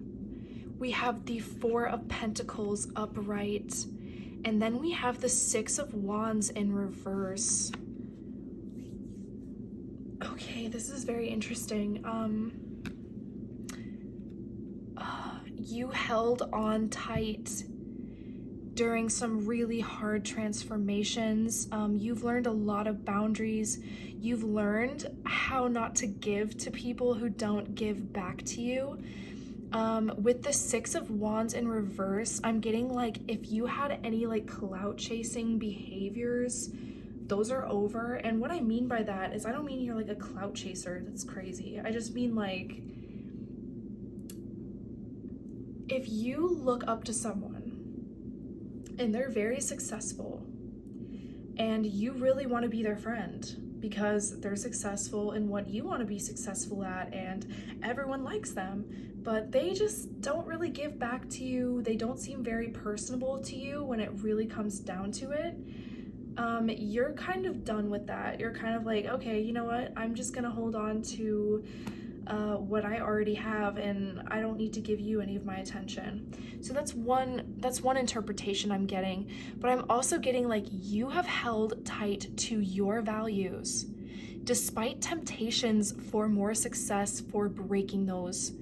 We have the Four of Pentacles upright, and then we have the Six of Wands in reverse. Okay, this is very interesting. You held on tight during some really hard transformations. You've learned a lot of boundaries. You've learned how not to give to people who don't give back to you. With the Six of Wands in reverse, I'm getting like, if you had any like clout chasing behaviors, those are over. And what I mean by that is, I don't mean you're like a clout chaser. That's crazy. I just mean like, if you look up to someone and they're very successful and you really want to be their friend because they're successful in what you want to be successful at and everyone likes them, but they just don't really give back to you, they don't seem very personable to you when it really comes down to it, you're kind of done with that. You're kind of like, okay, you know what, I'm just gonna hold on to what I already have, and I don't need to give you any of my attention. So that's one interpretation I'm getting. But I'm also getting like, you have held tight to your values despite temptations for more success, for breaking those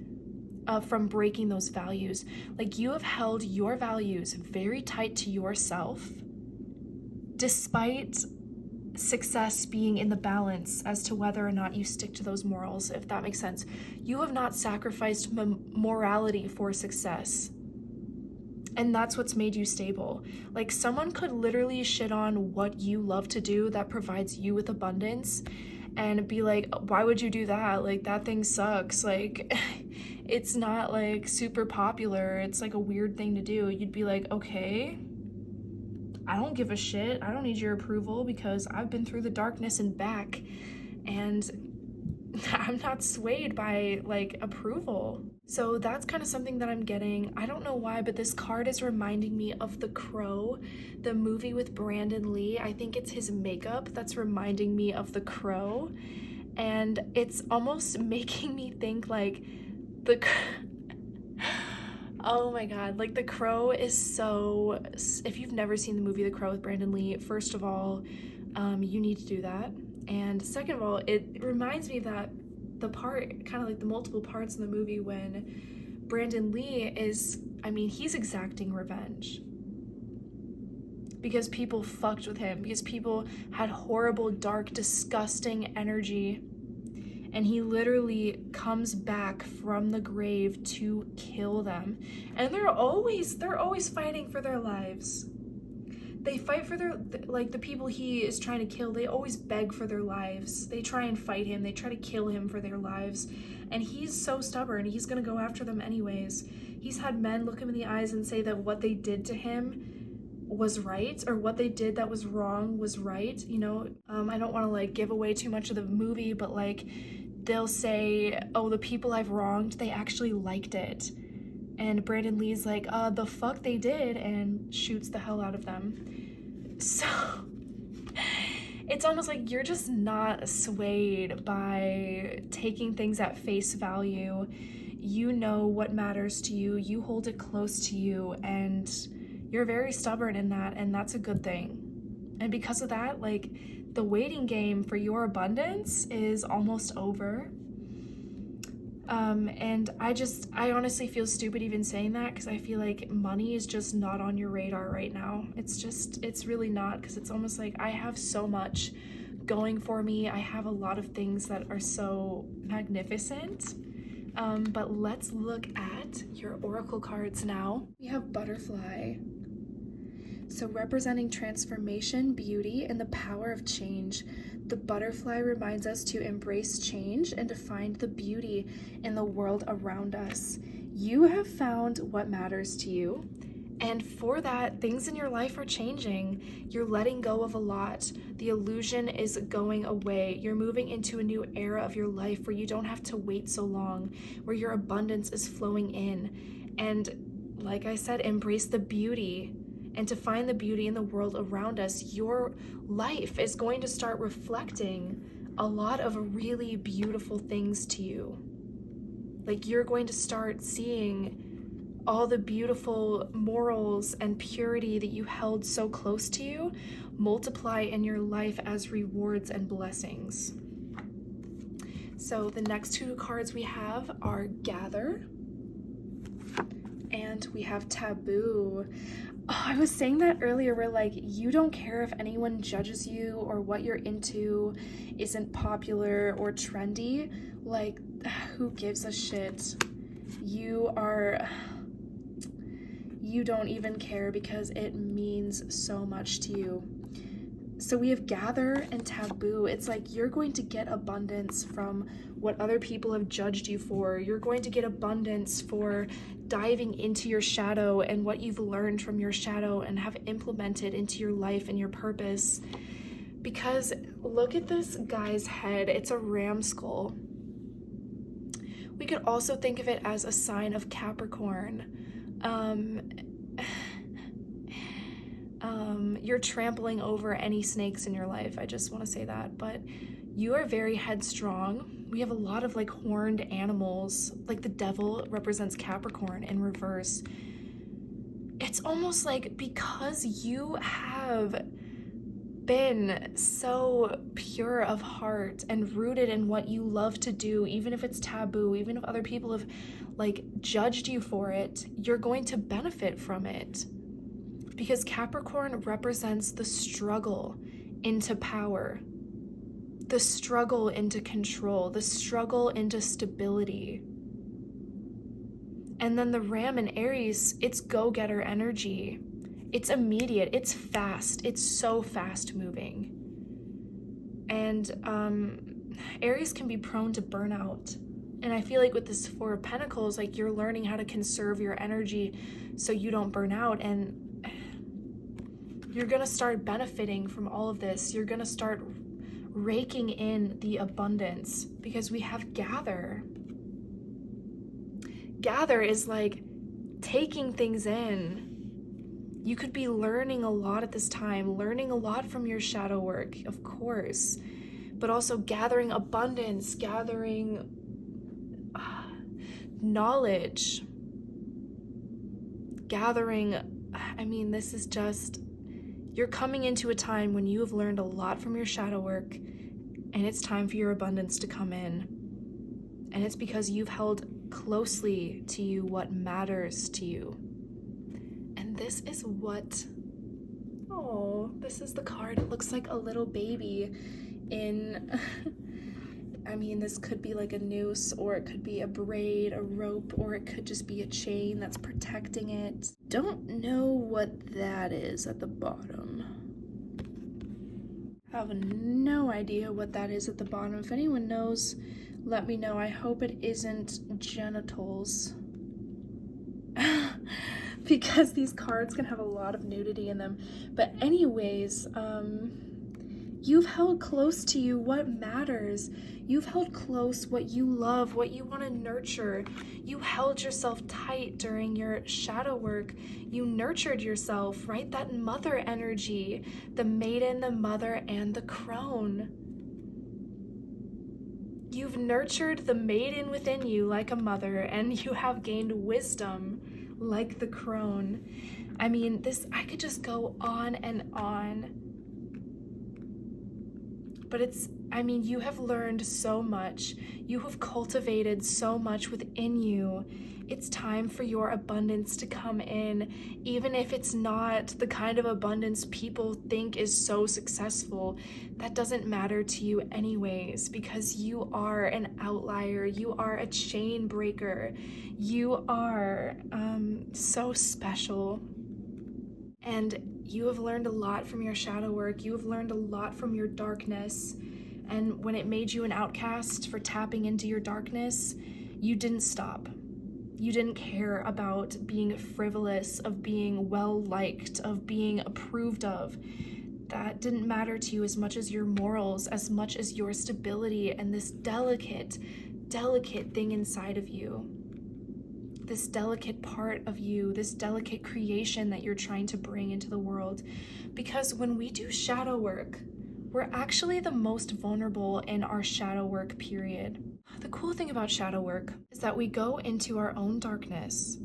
from breaking those values. Like, you have held your values very tight to yourself despite success being in the balance as to whether or not you stick to those morals, if that makes sense. You have not sacrificed morality for success, and that's what's made you stable. Like, someone could literally shit on what you love to do that provides you with abundance and be like, why would you do that? Like, that thing sucks. Like, it's not like super popular. It's like a weird thing to do. You'd be like, okay, I don't give a shit. I don't need your approval because I've been through the darkness and back, and I'm not swayed by like approval. So that's kind of something that I'm getting. I don't know why, but this card is reminding me of The Crow, the movie with Brandon Lee. I think it's his makeup that's reminding me of The Crow, and it's almost making me think like oh my god, like The Crow is so, if you've never seen the movie The Crow with Brandon Lee, first of all, you need to do that. And second of all, it reminds me that the part, kind of like the multiple parts in the movie when Brandon Lee is, I mean, he's exacting revenge because people fucked with him, because people had horrible, dark, disgusting energy. And he literally comes back from the grave to kill them. And they're always fighting for their lives. They fight for their, like, the people he is trying to kill, they always beg for their lives. They try and fight him, they try to kill him for their lives. And he's so stubborn, he's gonna go after them anyways. He's had men look him in the eyes and say that what they did to him was right, or what they did that was wrong was right, you know. I don't want to like give away too much of the movie, but like they'll say, oh, the people I've wronged, they actually liked it. And Brandon Lee's like, the fuck they did, and shoots the hell out of them. So it's almost like you're just not swayed by taking things at face value. You know what matters to you, you hold it close to you, and you're very stubborn in that, and that's a good thing. And because of that, like, the waiting game for your abundance is almost over. And I honestly feel stupid even saying that, because I feel like money is just not on your radar right now. It's really not, because it's almost like I have so much going for me. I have a lot of things that are so magnificent. But let's look at your oracle cards now. We have butterfly. So representing transformation, beauty, and the power of change, the butterfly reminds us to embrace change and to find the beauty in the world around us. You have found what matters to you, and for that, things in your life are changing. You're letting go of a lot. The illusion is going away. You're moving into a new era of your life where you don't have to wait so long, where your abundance is flowing in. And like I said, embrace the beauty. And to find the beauty in the world around us, your life is going to start reflecting a lot of really beautiful things to you. Like, you're going to start seeing all the beautiful morals and purity that you held so close to you multiply in your life as rewards and blessings. So the next two cards we have are Gather and we have Taboo. Oh, I was saying that earlier, where like, you don't care if anyone judges you or what you're into isn't popular or trendy. Like, who gives a shit? You don't even care, because it means so much to you. So we have Gather and Taboo. It's like you're going to get abundance from what other people have judged you for. You're going to get abundance for diving into your shadow and what you've learned from your shadow and have implemented into your life and your purpose. Because look at this guy's head. It's a ram skull. We could also think of it as a sign of Capricorn. You're trampling over any snakes in your life. I just want to say that. But you are very headstrong. We have a lot of like horned animals. Like the devil represents Capricorn in reverse. It's almost like, because you have been so pure of heart and rooted in what you love to do, even if it's taboo, even if other people have like judged you for it, you're going to benefit from it. Because Capricorn represents the struggle into power, the struggle into control, the struggle into stability. And then the Ram in Aries, it's go-getter energy. It's immediate, it's fast, it's so fast moving. And Aries can be prone to burnout. And I feel like with this Four of Pentacles, like, you're learning how to conserve your energy so you don't burn out. And you're gonna start benefiting from all of this. You're gonna start raking in the abundance, because we have Gather. Gather is like taking things in. You could be learning a lot at this time, learning a lot from your shadow work, of course, but also gathering abundance, gathering knowledge, gathering, I mean, this is just, you're coming into a time when you have learned a lot from your shadow work, and it's time for your abundance to come in. And it's because you've held closely to you what matters to you. And this is what, oh, this is the card. It looks like a little baby in, I mean, this could be like a noose, or it could be a braid, a rope, or it could just be a chain that's protecting it. Don't know what that is at the bottom. I have no idea what that is at the bottom. If anyone knows, let me know. I hope it isn't genitals. because these cards can have a lot of nudity in them. But anyways, you've held close to you what matters. You've held close what you love, what you want to nurture. You held yourself tight during your shadow work. You nurtured yourself, right? That mother energy, the maiden, the mother, and the crone. You've nurtured the maiden within you like a mother, and you have gained wisdom like the crone. I mean, I could just go on and on. But you have learned so much. You have cultivated so much within you. It's time for your abundance to come in, even if it's not the kind of abundance people think is so successful. That doesn't matter to you anyways, because you are an outlier. You are a chain breaker. You are so special. And you have learned a lot from your shadow work. You have learned a lot from your darkness. And when it made you an outcast for tapping into your darkness, you didn't stop. You didn't care about being frivolous, of being well-liked, of being approved of. That didn't matter to you as much as your morals, as much as your stability and this delicate, delicate thing inside of you. This delicate part of you, this delicate creation that you're trying to bring into the world. Because when we do shadow work, we're actually the most vulnerable in our shadow work period. The cool thing about shadow work is that we go into our own darkness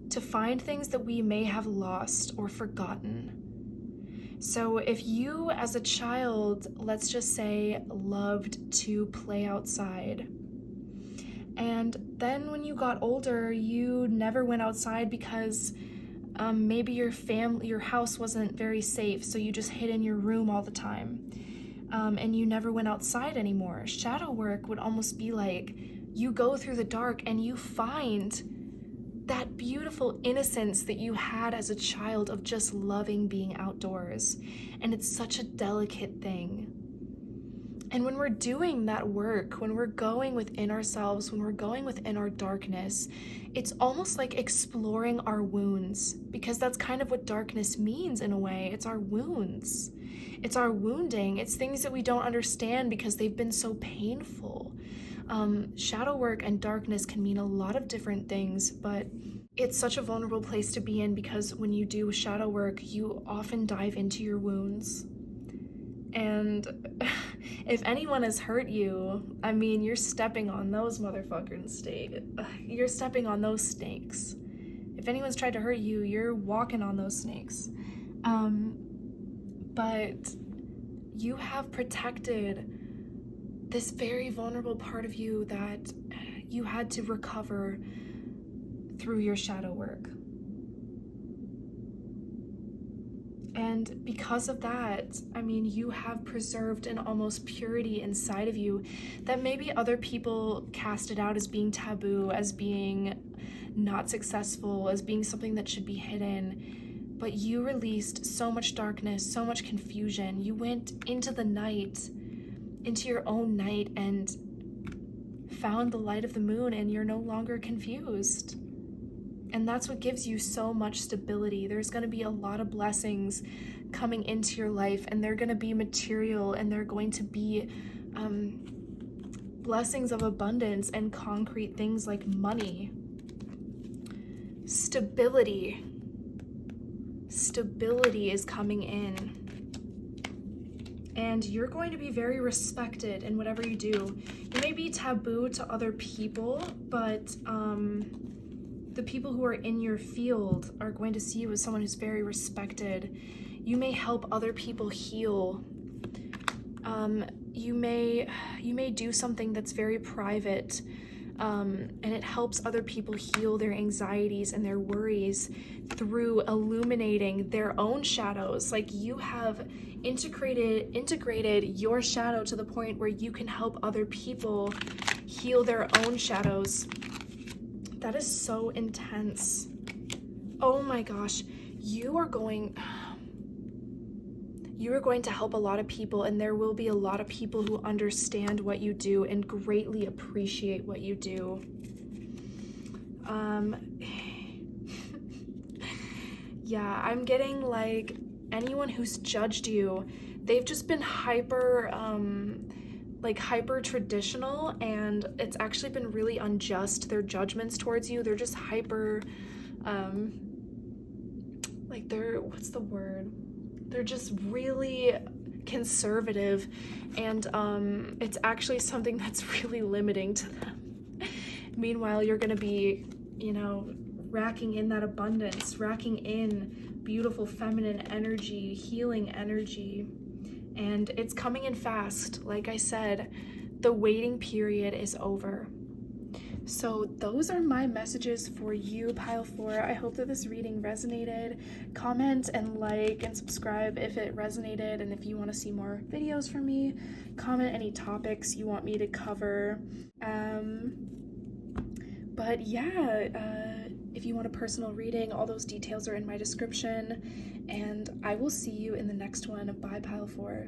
to find things that we may have lost or forgotten. So if you as a child, let's just say, loved to play outside, and then when you got older, you never went outside because maybe your house wasn't very safe, so you just hid in your room all the time. And you never went outside anymore. Shadow work would almost be like you go through the dark and you find that beautiful innocence that you had as a child of just loving being outdoors. And it's such a delicate thing. And when we're doing that work, when we're going within ourselves, when we're going within our darkness, it's almost like exploring our wounds, because that's kind of what darkness means in a way. It's our wounds. It's our wounding. It's things that we don't understand because they've been so painful. Shadow work and darkness can mean a lot of different things, but it's such a vulnerable place to be in, because when you do shadow work, you often dive into your wounds. And if anyone has hurt you, I mean, you're stepping on those motherfuckers. You're stepping on those snakes. If anyone's tried to hurt you, you're walking on those snakes. But you have protected this very vulnerable part of you that you had to recover through your shadow work. And because of that, I mean, you have preserved an almost purity inside of you that maybe other people casted out as being taboo, as being not successful, as being something that should be hidden. But you released so much darkness, so much confusion. You went into the night, into your own night, and found the light of the moon, and you're no longer confused. And that's what gives you so much stability. There's going to be a lot of blessings coming into your life, and they're going to be material, and they're going to be blessings of abundance and concrete things like money. Stability is coming in. And you're going to be very respected in whatever you do. You may be taboo to other people, but the people who are in your field are going to see you as someone who's very respected. You may help other people heal. You may do something that's very private, and it helps other people heal their anxieties and their worries through illuminating their own shadows. Like, you have integrated your shadow to the point where you can help other people heal their own shadows. That is so intense. Oh my gosh, you are going to help a lot of people, and there will be a lot of people who understand what you do and greatly appreciate what you do. Yeah, I'm getting like anyone who's judged you, they've just been hyper traditional, and it's actually been really unjust, their judgments towards you. They're just hyper what's the word? They're just really conservative, and it's actually something that's really limiting to them. Meanwhile, you're gonna be, racking in that abundance, racking in beautiful feminine energy, healing energy, and it's coming in fast. Like I said, the waiting period is over. So those are my messages for you, Pile 4. I hope that this reading resonated. Comment and like and subscribe if it resonated, and if you want to see more videos from me, comment any topics you want me to cover. But yeah, if you want a personal reading, all those details are in my description, and I will see you in the next one. Bye, Pile 4.